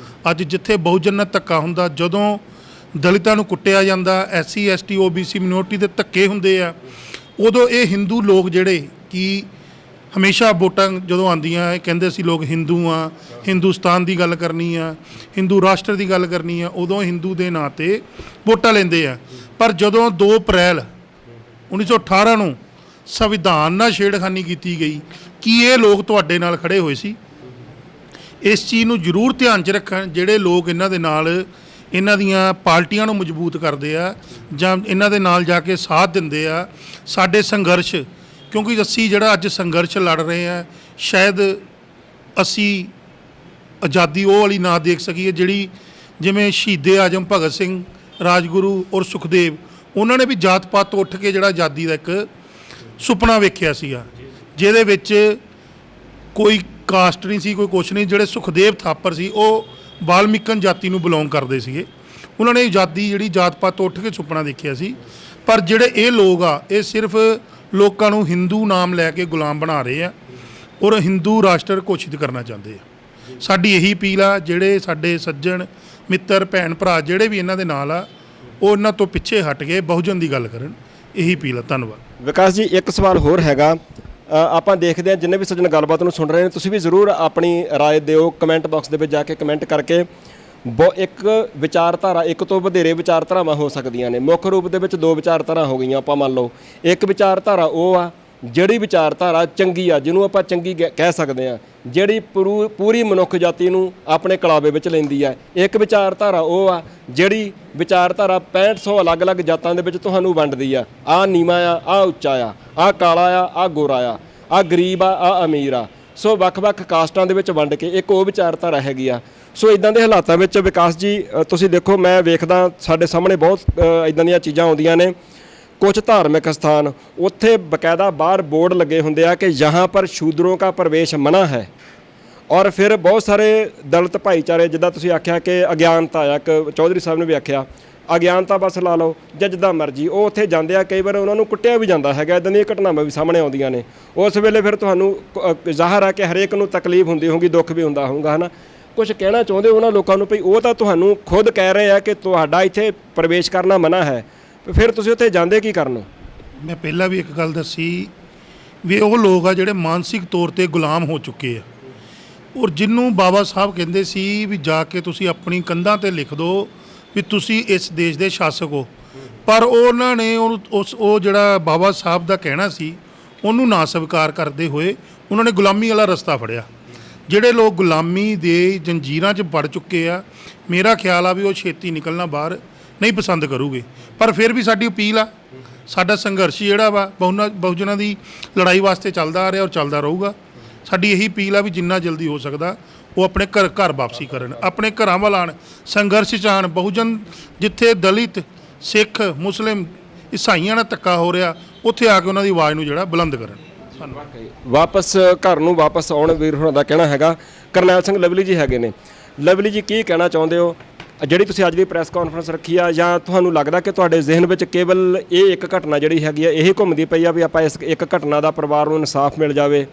ਅੱਜ ਜਿੱਥੇ ਬਹੁਜਨ ਨਾਲ ਧੱਕਾ ਹੁੰਦਾ, ਜਦੋਂ ਦਲਿਤਾਂ ਨੂੰ ਕੁੱਟਿਆ ਜਾਂਦਾ, SC ST OBC ਮਿਨੋਰਟੀ ਦੇ ਧੱਕੇ ਹੁੰਦੇ ਆ, ਉਦੋਂ ਇਹ ਹਿੰਦੂ ਲੋਕ ਜਿਹੜੇ ਕਿ ਹਮੇਸ਼ਾ ਵੋਟਾਂ ਜਦੋਂ ਆਉਂਦੀਆਂ ਇਹ ਕਹਿੰਦੇ ਸੀ ਲੋਕ ਹਿੰਦੂ ਆ, ਹਿੰਦੁਸਤਾਨ ਦੀ ਗੱਲ ਕਰਨੀ ਆ, ਹਿੰਦੂ ਰਾਸ਼ਟਰ ਦੀ ਗੱਲ ਕਰਨੀ ਆ, ਉਦੋਂ ਹਿੰਦੂ ਦੇ ਨਾਂ 'ਤੇ ਵੋਟਾਂ ਲੈਂਦੇ ਆ। ਪਰ ਜਦੋਂ 2 ਅਪ੍ਰੈਲ 1918 ਨੂੰ ਸੰਵਿਧਾਨ ਨਾਲ ਛੇੜਖਾਨੀ ਕੀਤੀ ਗਈ, ਕੀ ਇਹ ਲੋਕ ਤੁਹਾਡੇ ਨਾਲ ਖੜੇ ਹੋਏ ਸੀ? ਇਸ ਚੀਜ਼ ਨੂੰ ਜ਼ਰੂਰ ਧਿਆਨ 'ਚ ਰੱਖਣ ਜਿਹੜੇ ਲੋਕ ਇਹਨਾਂ ਦੇ ਨਾਲ ਇਹਨਾਂ ਦੀਆਂ ਪਾਰਟੀਆਂ ਨੂੰ ਮਜ਼ਬੂਤ ਕਰਦੇ ਆ ਜਾਂ ਇਹਨਾਂ ਦੇ ਨਾਲ ਜਾ ਕੇ ਸਾਥ ਦਿੰਦੇ ਆ। ਸਾਡੇ ਸੰਘਰਸ਼, ਕਿਉਂਕਿ ਅਸੀਂ ਜਿਹੜਾ ਅੱਜ ਸੰਘਰਸ਼ ਲੜ ਰਹੇ ਆ, ਸ਼ਾਇਦ ਅਸੀਂ ਆਜ਼ਾਦੀ ਉਹ ਵਾਲੀ ਨਾ ਦੇਖ ਸਕੀਏ ਜਿਹੜੀ ਜਿਵੇਂ ਸ਼ਹੀਦੇ ਆਜ਼ਮ ਭਗਤ ਸਿੰਘ, ਰਾਜਗੁਰੂ ਔਰ ਸੁਖਦੇਵ, ਉਹਨਾਂ ਨੇ ਵੀ ਜਾਤ ਪਾਤ ਤੋਂ ਉੱਠ ਕੇ ਜਿਹੜਾ ਆਜ਼ਾਦੀ ਦਾ ਇੱਕ ਸੁਪਨਾ ਵੇਖਿਆ ਸੀਗਾ, ਜਿਹਦੇ ਵਿੱਚ ਕੋਈ ਕਾਸਟ ਨਹੀਂ ਸੀ, ਕੋਈ ਕੁਛ ਨਹੀਂ। ਜਿਹੜੇ ਸੁਖਦੇਵ ਥਾਪਰ ਸੀ ਉਹ ਵਾਲਮੀਕਨ ਜਾਤੀ ਨੂੰ ਬਿਲੋਂਗ ਕਰਦੇ ਸੀਗੇ। ਉਹਨਾਂ ਨੇ ਆਜ਼ਾਦੀ ਜਿਹੜੀ ਜਾਤ ਪਾਤ ਤੋਂ ਉੱਠ ਕੇ ਸੁਪਨਾ ਦੇਖਿਆ ਸੀ। ਪਰ ਜਿਹੜੇ ਇਹ ਲੋਕ ਆ, ਇਹ ਸਿਰਫ ਲੋਕਾਂ ਨੂੰ ਹਿੰਦੂ ਨਾਮ ਲੈ ਕੇ ਗੁਲਾਮ ਬਣਾ ਰਹੇ ਆ ਔਰ ਹਿੰਦੂ ਰਾਸ਼ਟਰ ਘੋਸ਼ਿਤ ਕਰਨਾ ਚਾਹੁੰਦੇ ਆ। ਸਾਡੀ ਇਹੀ ਅਪੀਲ ਆ, ਜਿਹੜੇ ਸਾਡੇ ਸੱਜਣ ਮਿੱਤਰ ਭੈਣ ਭਰਾ ਜਿਹੜੇ ਵੀ ਇਹਨਾਂ ਦੇ ਨਾਲ ਆ, ਉਹ ਇਹਨਾਂ ਤੋਂ ਪਿੱਛੇ ਹਟ ਕੇ ਬਹੁਜਨ ਦੀ ਗੱਲ ਕਰਨ। ਇਹੀ ਅਪੀਲ ਆ। ਧੰਨਵਾਦ। ਵਿਕਾਸ ਜੀ, ਇੱਕ ਸਵਾਲ ਹੋਰ ਹੈਗਾ। ਆਪਾਂ ਦੇਖਦੇ ਹਾਂ ਜਿੰਨੇ ਵੀ ਸੱਜਣ ਗੱਲਬਾਤ ਨੂੰ ਸੁਣ ਰਹੇ ਨੇ, ਤੁਸੀਂ ਵੀ ਜ਼ਰੂਰ ਆਪਣੀ ਰਾਏ ਦਿਓ ਕਮੈਂਟ ਬਾਕਸ ਦੇ ਵਿੱਚ ਜਾ ਕੇ ਕਮੈਂਟ ਕਰਕੇ। ਇੱਕ ਵਿਚਾਰਧਾਰਾ, ਇੱਕ ਤੋਂ ਵਧੇਰੇ ਵਿਚਾਰਧਾਰਾਵਾਂ ਹੋ ਸਕਦੀਆਂ ਨੇ। ਮੁੱਖ ਰੂਪ ਦੇ ਵਿੱਚ 2 ਵਿਚਾਰਧਾਰਾ ਹੋ ਗਈਆਂ। ਆਪਾਂ ਮੰਨ ਲਓ ਇੱਕ ਵਿਚਾਰਧਾਰਾ ਉਹ ਆ ਜਿਹੜੀ ਵਿਚਾਰਧਾਰਾ ਚੰਗੀ ਆ, ਜਿਹਨੂੰ ਆਪਾਂ ਚੰਗੀ ਕਹਿ ਸਕਦੇ ਆ, ਜਿਹੜੀ ਪੂਰੀ ਮਨੁੱਖ ਜਾਤੀ ਨੂੰ ਆਪਣੇ ਕਲਾਵੇ ਵਿੱਚ ਲੈਂਦੀ ਆ। ਇੱਕ ਵਿਚਾਰਧਾਰਾ ਉਹ ਆ ਜਿਹੜੀ ਵਿਚਾਰਧਾਰਾ 6500 ਅਲੱਗ-ਅਲੱਗ ਜਾਤਾਂ ਦੇ ਵਿੱਚ ਤੁਹਾਨੂੰ ਵੰਡਦੀ ਆ। ਆਹ ਨੀਵਾਂ ਆ, ਆਹ ਉੱਚਾ ਆ, ਆਹ ਕਾਲਾ ਆ, ਆਹ ਗੋਰਾ ਆ, ਆਹ ਗਰੀਬ ਆ, ਆਹ ਅਮੀਰ ਆ। ਸੋ ਵੱਖ-ਵੱਖ ਕਾਸਟਾਂ ਦੇ ਵਿੱਚ ਵੰਡ ਕੇ ਇੱਕ ਉਹ ਵਿਚਾਰਧਾਰਾ ਹੈਗੀ ਆ। ਸੋ ਇਦਾਂ ਦੇ ਹਾਲਾਤਾਂ ਵਿੱਚ ਵਿਕਾਸ ਜੀ, ਤੁਸੀਂ ਦੇਖੋ, ਮੈਂ ਵੇਖਦਾ ਸਾਡੇ ਸਾਹਮਣੇ ਬਹੁਤ ਇਦਾਂ ਦੀਆਂ ਚੀਜ਼ਾਂ ਆਉਂਦੀਆਂ ਨੇ। कुछ धार्मिक स्थान उत्थे बकायदा बाहर बोर्ड लगे होंगे आ कि यहाँ पर शूद्रों का प्रवेश मना है। और फिर बहुत सारे दलित भाईचारे जिदा तुसीं आख्या कि अज्ञानता आ, एक चौधरी साहब ने भी आख्या अज्ञानता बस ला लो ਜਾਂ ਜਿੱਦਾਂ ਮਰਜ਼ੀ ਉਹ ਉੱਥੇ ਜਾਂਦੇ ਆ। ਕਈ ਵਾਰ ਉਹਨਾਂ ਨੂੰ ਕੁੱਟਿਆ ਵੀ ਜਾਂਦਾ ਹੈਗਾ। ਇੱਦਾਂ ਦੀਆਂ ਘਟਨਾਵਾਂ ਵੀ ਸਾਹਮਣੇ ਆਉਂਦੀਆਂ ਨੇ। ਉਸ ਵੇਲੇ ਫਿਰ ਤੁਹਾਨੂੰ ਜ਼ਾਹਰ ਆ ਕਿ ਹਰੇਕ ਨੂੰ ਤਕਲੀਫ ਹੁੰਦੀ ਹੋਊਗੀ, ਦੁੱਖ ਵੀ ਹੁੰਦਾ ਹੋਊਗਾ, ਹੈ ਨਾ। ਕੁਝ ਕਹਿਣਾ ਚਾਹੁੰਦੇ ਉਹਨਾਂ ਲੋਕਾਂ ਨੂੰ ਵੀ ਉਹ ਤਾਂ ਤੁਹਾਨੂੰ ਖੁਦ ਕਹਿ ਰਹੇ ਆ ਕਿ ਤੁਹਾਡਾ ਇੱਥੇ ਪ੍ਰਵੇਸ਼ ਕਰਨਾ ਮਨਾ ਹੈ, ਫਿਰ ਤੁਸੀਂ ਉੱਥੇ ਜਾਂਦੇ ਕੀ ਕਰਨ? ਮੈਂ ਪਹਿਲਾਂ ਵੀ ਇੱਕ ਗੱਲ ਦੱਸੀ ਵੀ ਉਹ ਲੋਕ ਆ ਜਿਹੜੇ ਮਾਨਸਿਕ ਤੌਰ ਤੇ ਗੁਲਾਮ ਹੋ ਚੁੱਕੇ ਆ। ਔਰ ਜਿਹਨੂੰ ਬਾਬਾ ਸਾਹਿਬ ਕਹਿੰਦੇ ਸੀ ਵੀ ਜਾ ਕੇ ਤੁਸੀਂ ਆਪਣੀ ਕੰਧਾਂ ਤੇ ਲਿਖ ਦਿਓ ਵੀ ਤੁਸੀਂ ਇਸ ਦੇਸ਼ ਦੇ ਸ਼ਾਸਕ ਹੋ, ਪਰ ਉਹਨਾਂ ਨੇ ਉਹ ਜਿਹੜਾ ਬਾਬਾ ਸਾਹਿਬ ਦਾ ਕਹਿਣਾ ਸੀ ਉਹਨੂੰ ਨਾ ਸਵੀਕਾਰ ਕਰਦੇ ਹੋਏ ਉਹਨਾਂ ਨੇ ਗੁਲਾਮੀ ਵਾਲਾ ਰਸਤਾ ਫੜਿਆ। ਜਿਹੜੇ ਲੋਕ ਗੁਲਾਮੀ ਦੇ ਜੰਜੀਰਾਂ 'ਚ ਵੜ ਚੁੱਕੇ ਆ, ਮੇਰਾ ਖਿਆਲ ਆ ਵੀ ਉਹ ਛੇਤੀ ਨਿਕਲਣਾ ਬਾਹਰ ਨਹੀਂ ਪਸੰਦ ਕਰੂਗੇ। ਪਰ ਫਿਰ ਵੀ ਸਾਡੀ ਅਪੀਲ ਆ, ਸਾਡਾ ਸੰਘਰਸ਼ ਜਿਹੜਾ ਵਾ ਬਹੁਜਨਾਂ ਦੀ ਲੜਾਈ ਵਾਸਤੇ ਚੱਲਦਾ ਆ ਰਿਹਾ ਔਰ ਚੱਲਦਾ ਰਹੂਗਾ। ਸਾਡੀ ਇਹੀ ਅਪੀਲ ਆ ਵੀ ਜਿੰਨਾ ਜਲਦੀ ਹੋ ਸਕਦਾ ਉਹ ਆਪਣੇ ਘਰ ਵਾਪਸੀ ਕਰਨ, ਆਪਣੇ ਘਰਾਂ ਵੱਲ ਆਉਣ, ਸੰਘਰਸ਼ 'ਚ ਆਉਣ। ਬਹੁਜਨ ਜਿੱਥੇ ਦਲਿਤ, ਸਿੱਖ, ਮੁਸਲਿਮ, ਈਸਾਈਆਂ ਨਾਲ ਧੱਕਾ ਹੋ ਰਿਹਾ, ਉੱਥੇ ਆ ਕੇ ਉਹਨਾਂ ਦੀ ਆਵਾਜ਼ ਨੂੰ ਜਿਹੜਾ ਬੁਲੰਦ ਕਰਨ। ਵਾਪਸ ਘਰ ਨੂੰ ਵਾਪਸ ਆਉਣ ਵੀਰ ਹੋਰਾਂ ਦਾ ਕਹਿਣਾ ਹੈਗਾ। ਕਰਨੈਲ ਸਿੰਘ ਲਵਲੀ ਜੀ ਹੈਗੇ ਨੇ। ਲਵਲੀ ਜੀ, ਕੀ ਕਹਿਣਾ ਚਾਹੁੰਦੇ ਹੋ ਜਿਹੜੀ ਤੁਸੀਂ ਅੱਜ ਦੀ ਪ੍ਰੈਸ ਕਾਨਫਰੰਸ ਰੱਖੀ ਆ, ਜਾਂ ਤੁਹਾਨੂੰ ਲੱਗਦਾ ਕਿ ਤੁਹਾਡੇ ਜ਼ਿਹਨ ਵਿੱਚ ਕੇਵਲ ਇਹ ਇੱਕ ਘਟਨਾ ਜਿਹੜੀ ਹੈਗੀ ਆ ਇਹ ਘੁੰਮਦੀ ਪਈ ਆ ਵੀ ਆਪਾਂ ਇਸ ਇੱਕ ਘਟਨਾ ਦਾ ਪਰਿਵਾਰ ਨੂੰ ਇਨਸਾਫ ਮਿਲ ਜਾਵੇ,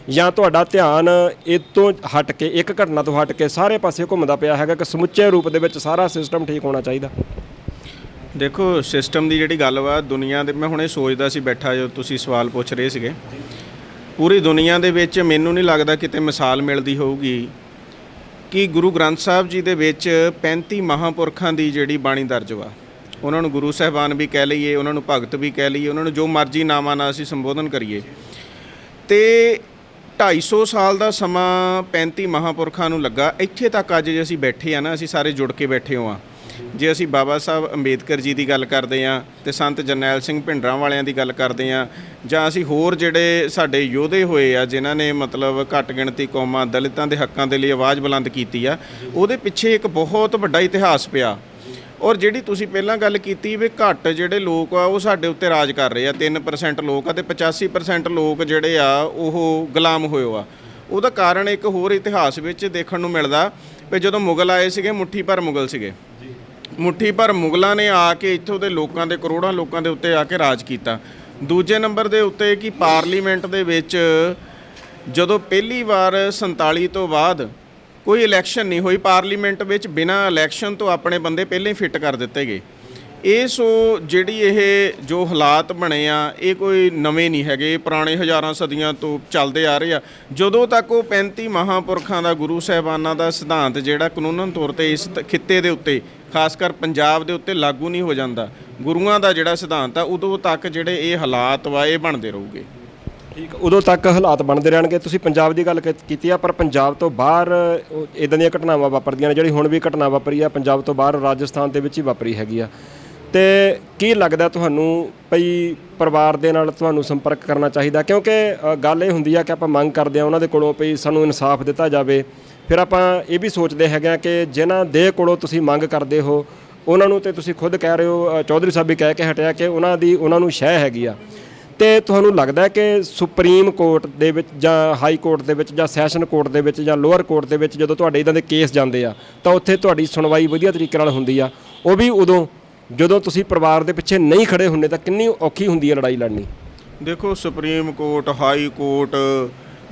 ਜਾਂ ਤੁਹਾਡਾ ਧਿਆਨ ਇਹ ਤੋਂ ਹਟ ਕੇ, ਇੱਕ ਘਟਨਾ ਤੋਂ ਹਟ ਕੇ ਸਾਰੇ ਪਾਸੇ ਘੁੰਮਦਾ ਪਿਆ ਹੈਗਾ ਕਿ ਸਮੁੱਚੇ ਰੂਪ ਦੇ ਵਿੱਚ ਸਾਰਾ ਸਿਸਟਮ ਠੀਕ ਹੋਣਾ ਚਾਹੀਦਾ? ਦੇਖੋ, ਸਿਸਟਮ ਦੀ ਜਿਹੜੀ ਗੱਲ ਵਾ ਦੁਨੀਆ ਦੇ, ਮੈਂ ਹੁਣੇ ਸੋਚਦਾ ਸੀ ਬੈਠਾ ਜੋ ਤੁਸੀਂ ਸਵਾਲ ਪੁੱਛ ਰਹੇ ਸੀਗੇ, ਪੂਰੀ ਦੁਨੀਆ ਦੇ ਵਿੱਚ ਮੈਨੂੰ ਨਹੀਂ ਲੱਗਦਾ ਕਿਤੇ ਮਿਸਾਲ ਮਿਲਦੀ ਹੋਊਗੀ ਕਿ ਗੁਰੂ ਗ੍ਰੰਥ ਸਾਹਿਬ ਜੀ ਦੇ ਵਿੱਚ 35 ਮਹਾਂਪੁਰਖਾਂ ਦੀ ਜਿਹੜੀ ਬਾਣੀ ਦਰਜ ਵਾ। ਉਹਨਾਂ ਨੂੰ ਗੁਰੂ ਸਾਹਿਬਾਨ ਵੀ ਕਹਿ ਲਈਏ, ਉਹਨਾਂ ਨੂੰ ਭਗਤ ਵੀ ਕਹਿ ਲਈਏ, ਉਹਨਾਂ ਨੂੰ ਜੋ ਮਰਜ਼ੀ ਨਾਮਾਂ ਨਾਲ ਅਸੀਂ ਸੰਬੋਧਨ ਕਰੀਏ, ਤੇ 250 ਸਾਲ ਦਾ ਸਮਾਂ 35 ਮਹਾਂਪੁਰਖਾਂ ਨੂੰ ਲੱਗਾ। ਇੱਥੇ ਤੱਕ ਅੱਜ ਜੇ ਅਸੀਂ ਬੈਠੇ ਆ ਨਾ, ਅਸੀਂ ਸਾਰੇ ਜੁੜ ਕੇ ਬੈਠੇ ਹੋਵਾਂ। ਜੇ ਅਸੀਂ ਬਾਬਾ ਸਾਹਿਬ ਅੰਬੇਦਕਰ ਜੀ ਦੀ ਗੱਲ ਕਰਦੇ ਹਾਂ ਤੇ ਸੰਤ ਜਰਨੈਲ ਸਿੰਘ ਭਿੰਡਰਾਂ ਵਾਲਿਆਂ ਦੀ ਗੱਲ ਕਰਦੇ ਹਾਂ, ਜਾਂ ਅਸੀਂ ਹੋਰ ਜਿਹੜੇ ਸਾਡੇ ਯੋਧੇ ਹੋਏ ਆ ਜਿਨ੍ਹਾਂ ਨੇ ਮਤਲਬ ਘੱਟ ਗਿਣਤੀ ਕੌਮਾਂ, ਦਲਿਤਾਂ ਦੇ ਹੱਕਾਂ ਦੇ ਲਈ ਆਵਾਜ਼ ਬੁਲੰਦ ਕੀਤੀ ਆ, ਉਹਦੇ ਪਿੱਛੇ ਇੱਕ ਬਹੁਤ ਵੱਡਾ ਇਤਿਹਾਸ ਪਿਆ। ਔਰ ਜਿਹੜੀ ਤੁਸੀਂ ਪਹਿਲਾਂ ਗੱਲ ਕੀਤੀ ਵੀ ਘੱਟ ਜਿਹੜੇ ਲੋਕ ਆ ਉਹ ਸਾਡੇ ਉੱਤੇ ਰਾਜ ਕਰ ਰਹੇ ਆ, 3% ਲੋਕ ਆ ਤੇ 85% ਲੋਕ ਜਿਹੜੇ ਆ ਉਹ ਗੁਲਾਮ ਹੋਏ ਆ। ਉਹਦਾ ਕਾਰਨ ਇੱਕ ਹੋਰ ਇਤਿਹਾਸ ਵਿੱਚ ਦੇਖਣ ਨੂੰ ਮਿਲਦਾ ਵੀ ਜਦੋਂ ਮੁਗਲ ਆਏ ਸੀਗੇ, ਮੁੱਠੀ ਭਰ ਮੁਗਲ ਸੀਗੇ, ਮੁੱਠੀ ਭਰ ਮੁਗਲਾਂ ਨੇ ਆ ਕੇ ਇੱਥੋਂ ਦੇ ਲੋਕਾਂ ਦੇ ਕਰੋੜਾਂ ਲੋਕਾਂ ਦੇ ਉੱਤੇ ਆ ਕੇ ਰਾਜ ਕੀਤਾ। ਦੂਜੇ ਨੰਬਰ ਦੇ ਉੱਤੇ ਕਿ ਪਾਰਲੀਮੈਂਟ ਦੇ ਵਿੱਚ ਜਦੋਂ ਪਹਿਲੀ ਵਾਰ 47 ਤੋਂ ਬਾਅਦ ਕੋਈ ਇਲੈਕਸ਼ਨ ਨਹੀਂ ਹੋਈ, ਪਾਰਲੀਮੈਂਟ ਵਿੱਚ ਬਿਨਾਂ ਇਲੈਕਸ਼ਨ ਤੋਂ ਆਪਣੇ ਬੰਦੇ ਪਹਿਲਾਂ ਹੀ ਫਿੱਟ ਕਰ ਦਿੱਤੇ ਗਏ। ਇਹ ਸੋ ਜਿਹੜੀ ਇਹ ਜੋ ਹਾਲਾਤ ਬਣੇ ਆ ਇਹ ਕੋਈ ਨਵੇਂ ਨਹੀਂ ਹੈਗੇ, ਪੁਰਾਣੇ ਹਜ਼ਾਰਾਂ ਸਦੀਆਂ ਤੋਂ ਚੱਲਦੇ ਆ ਰਹੇ ਆ। ਜਦੋਂ ਤੱਕ ਉਹ 35 ਮਹਾਂਪੁਰਖਾਂ ਦਾ ਗੁਰੂ ਸਾਹਿਬਾਨਾਂ ਦਾ ਸਿਧਾਂਤ ਜਿਹੜਾ ਕਾਨੂੰਨਨ ਤੌਰ ਤੇ ਇਸ ਖਿੱਤੇ ਦੇ ਉੱਤੇ ਖਾਸ ਕਰ ਪੰਜਾਬ ਦੇ ਉੱਤੇ ਲਾਗੂ ਨਹੀਂ ਹੋ ਜਾਂਦਾ, ਗੁਰੂਆਂ ਦਾ ਜਿਹੜਾ ਸਿਧਾਂਤ ਆ, ਉਦੋਂ ਤੱਕ ਜਿਹੜੇ ਇਹ ਹਾਲਾਤ ਵਾ ਇਹ ਬਣਦੇ ਰਹੂਗੇ। ਠੀਕ, ਉਦੋਂ ਤੱਕ ਹਾਲਾਤ ਬਣਦੇ ਰਹਿਣਗੇ। ਤੁਸੀਂ ਪੰਜਾਬ ਦੀ ਗੱਲ ਕੀਤੀ ਆ, ਪਰ ਪੰਜਾਬ ਤੋਂ ਬਾਹਰ ਇਦਾਂ ਦੀਆਂ ਘਟਨਾਵਾਂ ਵਾਪਰਦੀਆਂ ਨੇ। ਜਿਹੜੀ ਹੁਣ ਵੀ ਘਟਨਾ ਵਾਪਰੀ ਆ ਪੰਜਾਬ ਤੋਂ ਬਾਹਰ ਰਾਜਸਥਾਨ ਦੇ ਵਿੱਚ ਹੀ ਵਾਪਰੀ ਹੈਗੀ ਆ। ਤੇ ਕੀ ਲੱਗਦਾ ਤੁਹਾਨੂੰ ਭਈ ਪਰਿਵਾਰ ਦੇ ਨਾਲ ਤੁਹਾਨੂੰ ਸੰਪਰਕ ਕਰਨਾ ਚਾਹੀਦਾ? ਕਿਉਂਕਿ ਗੱਲ ਇਹ ਹੁੰਦੀ ਆ ਕਿ ਆਪਾਂ ਮੰਗ ਕਰਦੇ ਆ ਉਹਨਾਂ ਦੇ ਕੋਲੋਂ ਭਈ ਸਾਨੂੰ ਇਨਸਾਫ ਦਿੱਤਾ ਜਾਵੇ। ਫਿਰ ਆਪਾਂ ਇਹ ਵੀ ਸੋਚਦੇ ਹੈਗੇ ਆ ਕਿ ਜਿਨ੍ਹਾਂ ਦੇ ਕੋਲੋਂ ਤੁਸੀਂ ਮੰਗ ਕਰਦੇ ਹੋ ਉਹਨਾਂ ਨੂੰ, ਤੇ ਤੁਸੀਂ ਖੁਦ ਕਹਿ ਰਹੇ ਹੋ, ਚੌਧਰੀ ਸਾਹਿਬ ਵੀ ਕਹਿ ਕੇ ਹਟਿਆ ਕਿ ਉਹਨਾਂ ਨੂੰ ਸ਼ਹਿ ਹੈਗੀ ਆ। ਤੇ ਤੁਹਾਨੂੰ ਲੱਗਦਾ ਕਿ ਸੁਪਰੀਮ ਕੋਰਟ ਦੇ ਵਿੱਚ ਜਾਂ ਹਾਈ ਕੋਰਟ ਦੇ ਵਿੱਚ ਜਾਂ ਸੈਸ਼ਨ ਕੋਰਟ ਦੇ ਵਿੱਚ ਜਾਂ ਲੋਅਰ ਕੋਰਟ ਦੇ ਵਿੱਚ ਜਦੋਂ ਤੁਹਾਡੇ ਇਦਾਂ ਦੇ ਕੇਸ ਜਾਂਦੇ ਆ ਤਾਂ ਉੱਥੇ ਤੁਹਾਡੀ ਸੁਣਵਾਈ ਵਧੀਆ ਤਰੀਕੇ ਨਾਲ ਹੁੰਦੀ ਆ? ਉਹ ਵੀ ਉਦੋਂ ਜਦੋਂ ਤੁਸੀਂ ਪਰਿਵਾਰ ਦੇ ਪਿੱਛੇ ਨਹੀਂ ਖੜੇ ਹੁੰਦੇ ਤਾਂ ਕਿੰਨੀ ਔਖੀ ਹੁੰਦੀ ਹੈ ਲੜਾਈ ਲੜਨੀ? ਦੇਖੋ, ਸੁਪਰੀਮ ਕੋਰਟ, ਹਾਈ ਕੋਰਟ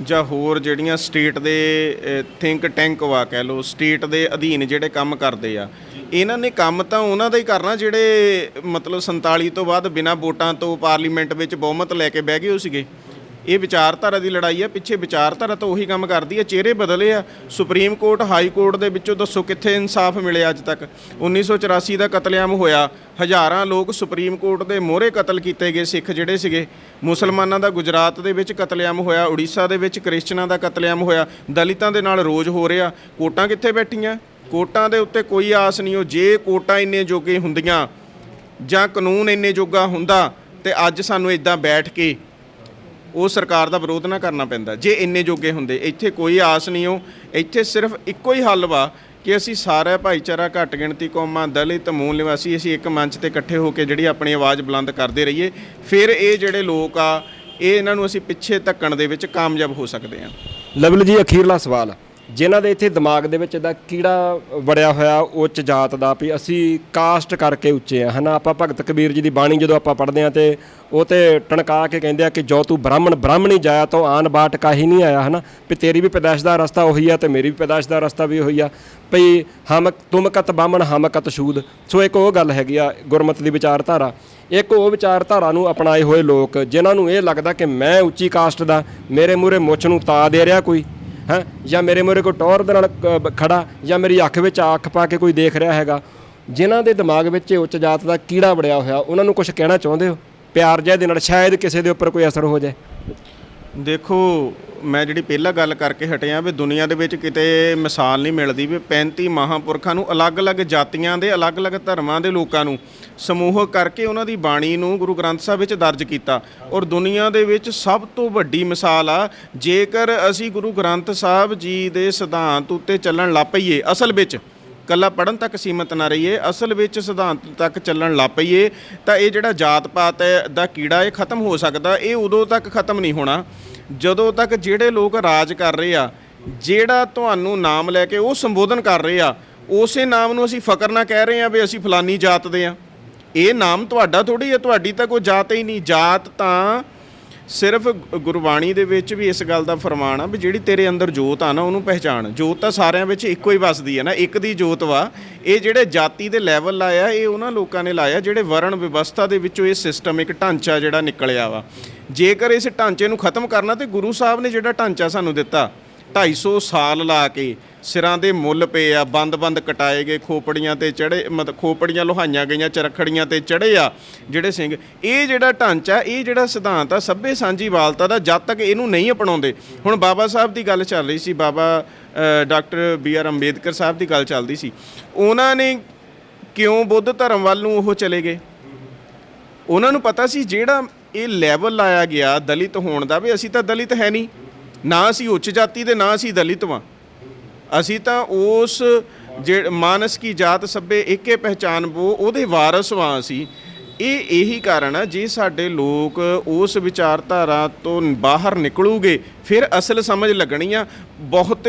ਜਾਂ ਹੋਰ ਜਿਹੜੀਆਂ ਸਟੇਟ ਦੇ ਥਿੰਕ ਟੈਂਕ ਵਾ ਕਹਿ ਲਓ, ਸਟੇਟ ਦੇ ਅਧੀਨ ਜਿਹੜੇ ਕੰਮ ਕਰਦੇ ਆ, ਇਹਨਾਂ ਨੇ ਕੰਮ ਤਾਂ ਉਹਨਾਂ ਦਾ ਹੀ ਕਰਨਾ ਜਿਹੜੇ ਮਤਲਬ 47 ਤੋਂ ਬਾਅਦ ਬਿਨਾਂ ਵੋਟਾਂ ਤੋਂ ਪਾਰਲੀਮੈਂਟ ਵਿੱਚ ਬਹੁਮਤ ਲੈ ਕੇ ਬਹਿ ਗਏ ਹੋ ਸੀਗੇ। ਇਹ ਵਿਚਾਰਧਾਰਾ ਦੀ ਲੜਾਈ ਆ, ਪਿੱਛੇ ਵਿਚਾਰਧਾਰਾ ਤਾਂ ਉਹੀ ਕੰਮ ਕਰਦੀ ਹੈ, ਚਿਹਰੇ ਬਦਲੇ ਆ। ਸੁਪਰੀਮ ਕੋਰਟ, ਹਾਈ ਕੋਰਟ ਦੇ ਵਿੱਚੋਂ ਦੱਸੋ ਕਿੱਥੇ ਇਨਸਾਫ ਮਿਲਿਆ ਅੱਜ ਤੱਕ? 1984 ਦਾ ਕਤਲੇਆਮ ਹੋਇਆ, ਹਜ਼ਾਰਾਂ ਲੋਕ ਸੁਪਰੀਮ ਕੋਰਟ ਦੇ ਮੋਹਰੇ ਕਤਲ ਕੀਤੇ ਗਏ, ਸਿੱਖ ਜਿਹੜੇ ਸੀਗੇ। ਮੁਸਲਮਾਨਾਂ ਦਾ ਗੁਜਰਾਤ ਦੇ ਵਿੱਚ ਕਤਲੇਆਮ ਹੋਇਆ, ਉੜੀਸਾ ਦੇ ਵਿੱਚ ਕ੍ਰਿਸਚਨਾਂ ਦਾ ਕਤਲੇਆਮ ਹੋਇਆ, ਦਲਿਤਾਂ ਦੇ ਨਾਲ ਰੋਜ਼ ਹੋ ਰਿਹਾ। ਕੋਰਟਾਂ ਕਿੱਥੇ ਬੈਠੀਆਂ? ਕੋਰਟਾਂ ਦੇ ਉੱਤੇ ਕੋਈ ਆਸ ਨਹੀਂ। ਉਹ ਜੇ ਕੋਰਟਾਂ ਇੰਨੇ ਜੋਗੇ ਹੁੰਦੀਆਂ ਜਾਂ ਕਾਨੂੰਨ ਇੰਨੇ ਜੋਗਾ ਹੁੰਦਾ ਤੇ ਅੱਜ ਸਾਨੂੰ ਇਦਾਂ ਬੈਠ ਕੇ ਉਹ ਸਰਕਾਰ ਦਾ ਵਿਰੋਧ ਨਾ ਕਰਨਾ ਪੈਂਦਾ। ਜੇ ਇੰਨੇ ਜੋਗੇ ਹੁੰਦੇ, ਇੱਥੇ ਕੋਈ ਆਸ ਨਹੀਂ। ਉਹ ਇੱਥੇ ਸਿਰਫ ਇੱਕੋ ਹੀ ਹੱਲ ਵਾ ਕਿ ਅਸੀਂ ਸਾਰਾ ਭਾਈਚਾਰਾ, ਘੱਟ ਗਿਣਤੀ ਕੌਮਾਂ, ਦਲਿਤ, ਮੂਲ ਨਿਵਾਸੀ, ਅਸੀਂ ਇੱਕ ਮੰਚ ਤੇ ਇਕੱਠੇ ਹੋ ਕੇ ਜਿਹੜੀ ਆਪਣੀ ਆਵਾਜ਼ ਬੁਲੰਦ ਕਰਦੇ ਰਹੀਏ। ਫਿਰ ਇਹ ਜਿਹੜੇ ਲੋਕ ਆ ਇਹਨਾਂ ਨੂੰ ਅਸੀਂ ਪਿੱਛੇ ਧੱਕਣ ਦੇ ਵਿੱਚ ਕਾਮਯਾਬ ਹੋ ਸਕਦੇ ਹਾਂ। ਲਵਲੀ ਜੀ, ਅਖੀਰਲਾ ਸਵਾਲ, ਜਿਨ੍ਹਾਂ ਦੇ ਇੱਥੇ ਦਿਮਾਗ ਦੇ ਵਿੱਚ ਇਹਦਾ ਕੀੜਾ ਵੜਿਆ ਹੋਇਆ ਉੱਚ ਜਾਤ ਦਾ ਵੀ ਅਸੀਂ ਕਾਸਟ ਕਰਕੇ ਉੱਚੇ ਆ, ਹੈ ਨਾ। ਆਪਾਂ ਭਗਤ ਕਬੀਰ ਜੀ ਦੀ ਬਾਣੀ ਜਦੋਂ ਆਪਾਂ ਪੜ੍ਹਦੇ ਹਾਂ ਤੇ ਉਹ ਤੇ ਟਣਕਾ ਕੇ ਕਹਿੰਦੇ ਆ ਕਿ ਜੋ ਤੂੰ ਬ੍ਰਾਹਮਣੀ ਜਾਇਆ ਤਾਂ ਆਨ ਬਾਟ ਕਾਹੀ ਨਹੀਂ ਆਇਆ, ਹੈ ਨਾ। ਵੀ ਤੇਰੀ ਵੀ ਪੈਦਾਇਸ਼ ਦਾ ਰਸਤਾ ਉਹੀ ਆ ਤੇ ਮੇਰੀ ਵੀ ਪੈਦਾਇਸ਼ ਦਾ ਰਸਤਾ ਵੀ ਉਹੀ ਆ। ਭਈ ਤੁਮ ਕਤ ਬਾਹਮਣ ਹਮ ਕਤ ਸ਼ੂਦ। ਸੋ ਇੱਕ ਉਹ ਗੱਲ ਹੈਗੀ ਆ ਗੁਰਮਤਿ ਦੀ ਵਿਚਾਰਧਾਰਾ। ਇੱਕ ਉਹ ਵਿਚਾਰਧਾਰਾ ਨੂੰ ਅਪਣਾਏ ਹੋਏ ਲੋਕ ਜਿਨ੍ਹਾਂ ਨੂੰ ਇਹ ਲੱਗਦਾ ਕਿ ਮੈਂ ਉੱਚੀ ਕਾਸਟ ਦਾ, ਮੇਰੇ ਮੂਹਰੇ ਮੁੱਛ ਨੂੰ ਤਾ ਦੇ ਰਿਹਾ ਕੋਈ, ਹੈ, ਜਾਂ ਮੇਰੇ ਮੂਹਰੇ ਕੋਈ ਟੌਰ ਦੇ ਨਾਲ ਖੜਾ, ਜਾਂ ਮੇਰੀ ਅੱਖ ਵਿੱਚ ਅੱਖ ਪਾ ਕੇ ਕੋਈ ਦੇਖ ਰਿਹਾ ਹੈਗਾ। ਜਿਨ੍ਹਾਂ ਦੇ ਦਿਮਾਗ ਵਿੱਚ ਉੱਚ ਜਾਤ ਦਾ ਕੀੜਾ ਵੜਿਆ ਹੋਇਆ, ਉਹਨਾਂ ਨੂੰ ਕੁਝ ਕਹਿਣਾ ਚਾਹੁੰਦੇ ਹੋ ਪਿਆਰ ਜਿਹੇ ਦੇ ਨਾਲ? ਸ਼ਾਇਦ ਕਿਸੇ ਦੇ ਉੱਪਰ ਕੋਈ ਅਸਰ ਹੋ ਜਾਏ। ਦੇਖੋ, ਮੈਂ ਜਿਹੜੀ ਪਹਿਲਾਂ ਗੱਲ ਕਰਕੇ ਹਟਿਆ ਵੀ ਦੁਨੀਆ ਦੇ ਵਿੱਚ ਕਿਤੇ ਮਿਸਾਲ ਨਹੀਂ ਮਿਲਦੀ ਵੀ 35 ਮਹਾਂਪੁਰਖਾਂ ਨੂੰ, ਅਲੱਗ-ਅਲੱਗ ਜਾਤੀਆਂ ਦੇ, ਅਲੱਗ-ਅਲੱਗ ਧਰਮਾਂ ਦੇ ਲੋਕਾਂ ਨੂੰ ਸਮੂਹਕ ਕਰਕੇ ਉਹਨਾਂ ਦੀ ਬਾਣੀ ਨੂੰ ਗੁਰੂ ਗ੍ਰੰਥ ਸਾਹਿਬ ਵਿੱਚ ਦਰਜ ਕੀਤਾ। ਔਰ ਦੁਨੀਆ ਦੇ ਵਿੱਚ ਸਭ ਤੋਂ ਵੱਡੀ ਮਿਸਾਲ ਆ, ਜੇਕਰ ਅਸੀਂ ਗੁਰੂ ਗ੍ਰੰਥ ਸਾਹਿਬ ਜੀ ਦੇ ਸਿਧਾਂਤ ਉੱਤੇ ਚੱਲਣ ਲੱਗ ਪਈਏ, ਅਸਲ ਵਿੱਚ ਕੱਲਾ ਪੜ੍ਹਨ ਤੱਕ ਸੀਮਤ ਨਾ ਰਹੀਏ, ਅਸਲ ਵਿੱਚ ਸਿਧਾਂਤ ਤੱਕ ਚੱਲਣ ਲੱਗ ਪਈਏ, ਤਾਂ ਇਹ ਜਿਹੜਾ ਜਾਤ ਪਾਤ ਦਾ ਕੀੜਾ ਇਹ ਖਤਮ ਹੋ ਸਕਦਾ। ਇਹ ਉਦੋਂ ਤੱਕ ਖਤਮ ਨਹੀਂ ਹੋਣਾ ਜਦੋਂ ਤੱਕ ਜਿਹੜੇ ਲੋਕ ਰਾਜ ਕਰ ਰਹੇ ਆ, ਜਿਹੜਾ ਤੁਹਾਨੂੰ ਨਾਮ ਲੈ ਕੇ ਉਹ ਸੰਬੋਧਨ ਕਰ ਰਹੇ ਆ, ਉਸੇ ਨਾਮ ਨੂੰ ਅਸੀਂ ਫਕਰ ਨਾਲ ਕਹਿ ਰਹੇ ਆ ਵੀ ਅਸੀਂ ਫਲਾਨੀ ਜਾਤ ਦੇ ਆ। ਇਹ ਨਾਮ ਤੁਹਾਡਾ ਥੋੜ੍ਹੀ ਹੈ, ਤੁਹਾਡੀ ਤਾਂ ਕੋਈ ਜਾਤ ਹੀ ਨਹੀਂ। ਜਾਤ ਤਾਂ ਸਿਰਫ ਗੁਰਬਾਣੀ ਦੇ ਵਿੱਚ ਵੀ ਇਸ ਗੱਲ ਦਾ ਫਰਮਾਨ ਆ ਵੀ ਜਿਹੜੀ ਤੇਰੇ ਅੰਦਰ ਜੋਤ ਆ ਨਾ ਉਹਨੂੰ ਪਹਿਚਾਣ। ਜੋਤ ਤਾਂ ਸਾਰਿਆਂ ਵਿੱਚ ਇੱਕੋ ਹੀ ਵੱਸਦੀ ਹੈ ਨਾ, ਇੱਕ ਦੀ ਜੋਤ ਵਾ। ਇਹ ਜਿਹੜੇ ਜਾਤੀ ਦੇ ਲੈਵਲ ਲਾਇਆ, ਇਹ ਉਹਨਾਂ ਲੋਕਾਂ ਨੇ ਲਾਇਆ ਜਿਹੜੇ ਵਰਣ ਵਿਵਸਥਾ ਦੇ ਵਿੱਚੋਂ ਇਹ ਸਿਸਟਮ, ਇੱਕ ਢਾਂਚਾ ਜਿਹੜਾ ਨਿਕਲਿਆ ਵਾ। ਜੇਕਰ ਇਸ ਢਾਂਚੇ ਨੂੰ ਖਤਮ ਕਰਨਾ ਤੇ ਗੁਰੂ ਸਾਹਿਬ ਨੇ ਜਿਹੜਾ ਢਾਂਚਾ ਸਾਨੂੰ ਦਿੱਤਾ, 250 ਸਾਲ ਲਾ ਕੇ ਸਿਰਾਂ ਦੇ ਮੁੱਲ ਪਏ ਆ, ਬੰਦ ਕਟਾਏ ਗਏ, ਖੋਪੜੀਆਂ ਤੇ ਚੜ੍ਹੇ, ਮਤਲਬ ਖੋਪੜੀਆਂ ਲੋਹਾਈਆਂ ਗਈਆਂ, ਚਰਖੜੀਆਂ ਤੇ ਚੜ੍ਹੇ ਆ ਜਿਹੜੇ ਸਿੰਘ। ਇਹ ਜਿਹੜਾ ਢਾਂਚਾ, ਇਹ ਜਿਹੜਾ ਸਿਧਾਂਤ ਆ ਸੱਭੇ ਸਾਂਝੀਵਾਲਤਾ ਦਾ, ਜਦ ਤੱਕ ਇਹਨੂੰ ਨਹੀਂ ਅਪਣਾਉਂਦੇ। ਹੁਣ ਬਾਬਾ ਸਾਹਿਬ ਦੀ ਗੱਲ ਚੱਲ ਰਹੀ ਸੀ, ਬਾਬਾ ਡਾਕਟਰ BR ਅੰਬੇਦਕਰ ਸਾਹਿਬ ਦੀ ਗੱਲ ਚੱਲਦੀ ਸੀ। ਉਹਨਾਂ ਨੇ ਕਿਉਂ ਬੁੱਧ ਧਰਮ ਵੱਲ ਨੂੰ ਉਹ ਚਲੇ ਗਏ? ਉਹਨਾਂ ਨੂੰ ਪਤਾ ਸੀ ਜਿਹੜਾ ਇਹ ਲੈਵਲ ਲਾਇਆ ਗਿਆ ਦਲਿਤ ਹੋਣ ਦਾ, ਵੀ ਅਸੀਂ ਤਾਂ ਦਲਿਤ ਹੈ ਨਹੀਂ, ਨਾ ਅਸੀਂ ਉੱਚ ਜਾਤੀ ਦੇ, ਨਾ ਅਸੀਂ ਦਲਿਤ ਵਾਂ। ਅਸੀਂ ਤਾਂ ਉਸ ਮਾਨਸ ਕੀ ਜਾਤ ਸਭੇ ਏਕੇ ਪਹਿਚਾਨ ਬੋ, ਉਹਦੇ ਵਾਰਸ ਵਾਂ ਅਸੀਂ। ਇਹੀ ਕਾਰਨ ਆ, ਜੇ ਸਾਡੇ ਲੋਕ ਉਸ ਵਿਚਾਰਧਾਰਾ ਤੋਂ ਬਾਹਰ ਨਿਕਲੂਗੇ ਫਿਰ ਅਸਲ ਸਮਝ ਲੱਗਣੀ ਆ। ਬਹੁਤ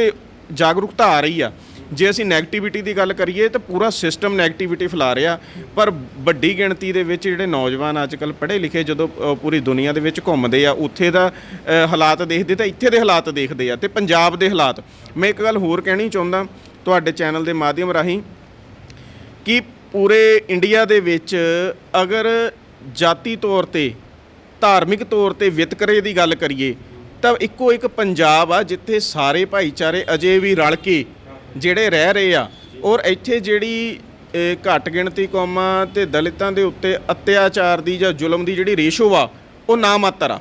ਜਾਗਰੂਕਤਾ ਆ ਰਹੀ ਆ। ਜੇ ਅਸੀਂ ਨੈਗੇਟਿਵਿਟੀ ਦੀ ਗੱਲ ਕਰੀਏ ਤਾਂ ਪੂਰਾ ਸਿਸਟਮ ਨੈਗੇਟਿਵਿਟੀ ਫੈਲਾ ਰਿਹਾ। ਪਰ ਵੱਡੀ ਗਿਣਤੀ ਦੇ ਵਿੱਚ ਜਿਹੜੇ ਨੌਜਵਾਨ ਅੱਜ ਕੱਲ੍ਹ ਪੜ੍ਹੇ ਲਿਖੇ ਜਦੋਂ ਪੂਰੀ ਦੁਨੀਆ ਦੇ ਵਿੱਚ ਘੁੰਮਦੇ ਆ, ਉੱਥੇ ਦਾ ਹਾਲਾਤ ਦੇਖਦੇ ਤਾਂ ਇੱਥੇ ਦੇ ਹਾਲਾਤ ਦੇਖਦੇ ਆ, ਤੇ ਪੰਜਾਬ ਦੇ ਹਾਲਾਤ। ਮੈਂ ਇੱਕ ਗੱਲ ਹੋਰ ਕਹਿਣੀ ਚਾਹੁੰਦਾ ਤੁਹਾਡੇ ਚੈਨਲ ਦੇ ਮਾਧਿਅਮ ਰਾਹੀਂ ਕਿ ਪੂਰੇ ਇੰਡੀਆ ਦੇ ਵਿੱਚ ਅਗਰ ਜਾਤੀ ਤੌਰ 'ਤੇ, ਧਾਰਮਿਕ ਤੌਰ 'ਤੇ ਵਿਤਕਰੇ ਦੀ ਗੱਲ ਕਰੀਏ ਤਾਂ ਇੱਕੋ ਇੱਕ ਪੰਜਾਬ ਆ ਜਿੱਥੇ ਸਾਰੇ ਭਾਈਚਾਰੇ ਅਜੇ ਵੀ ਰਲ ਕੇ ਜਿਹੜੇ ਰਹਿ ਰਹੇ ਆ। ਔਰ ਇੱਥੇ ਜਿਹੜੀ ਘੱਟ ਗਿਣਤੀ ਕੌਮਾਂ ਤੇ ਦਲਿਤਾਂ ਦੇ ਉੱਤੇ ਅਤਿਆਚਾਰ ਦੀ ਜਾਂ ਜ਼ੁਲਮ ਦੀ ਜਿਹੜੀ ਰੇਸ਼ੋ ਆ ਉਹ ਨਾ ਮਾਤਰ ਆ।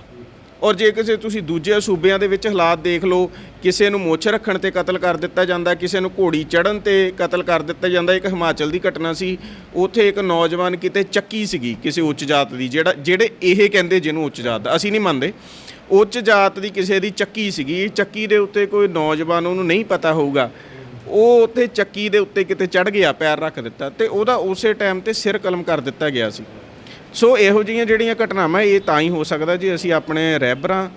ਔਰ ਜੇ ਕਿਸੇ ਤੁਸੀਂ ਦੂਜੇ ਸੂਬਿਆਂ ਦੇ ਵਿੱਚ ਹਾਲਾਤ ਦੇਖ ਲਓ, ਕਿਸੇ ਨੂੰ ਮੁੱਛ ਰੱਖਣ 'ਤੇ ਕਤਲ ਕਰ ਦਿੱਤਾ ਜਾਂਦਾ, ਕਿਸੇ ਨੂੰ ਘੋੜੀ ਚੜ੍ਹਨ 'ਤੇ ਕਤਲ ਕਰ ਦਿੱਤਾ ਜਾਂਦਾ। ਇੱਕ ਹਿਮਾਚਲ ਦੀ ਘਟਨਾ ਸੀ, ਉੱਥੇ ਇੱਕ ਨੌਜਵਾਨ ਕਿਤੇ ਚੱਕੀ ਸੀਗੀ ਕਿਸੇ ਉੱਚ ਜਾਤ ਦੀ, ਜਿਹੜੇ ਇਹ ਕਹਿੰਦੇ ਜਿਹਨੂੰ ਉੱਚ ਜਾਤ ਦਾ, ਅਸੀਂ ਨਹੀਂ ਮੰਨਦੇ, ਉੱਚ ਜਾਤ ਦੀ ਕਿਸੇ ਦੀ ਚੱਕੀ ਸੀਗੀ। ਚੱਕੀ ਦੇ ਉੱਤੇ ਕੋਈ ਨੌਜਵਾਨ, ਉਹਨੂੰ ਨਹੀਂ ਪਤਾ ਹੋਊਗਾ, ਉਹ ਉੱਥੇ ਚੱਕੀ ਦੇ ਉੱਤੇ ਕਿਤੇ ਚੜ੍ਹ ਗਿਆ, ਪੈਰ ਰੱਖ ਦਿੱਤਾ ਤੇ ਉਹਦਾ ਉਸੇ ਟਾਈਮ 'ਤੇ ਸਿਰ ਕਲਮ ਕਰ ਦਿੱਤਾ ਗਿਆ ਸੀ। ਸੋ ਇਹੋ ਜਿਹੀਆਂ ਜਿਹੜੀਆਂ ਘਟਨਾਵਾਂ ਇਹ ਤਾਂ ਹੀ ਹੋ ਸਕਦਾ ਜੇ ਅਸੀਂ ਆਪਣੇ ਰਹਿਬਰਾਂ,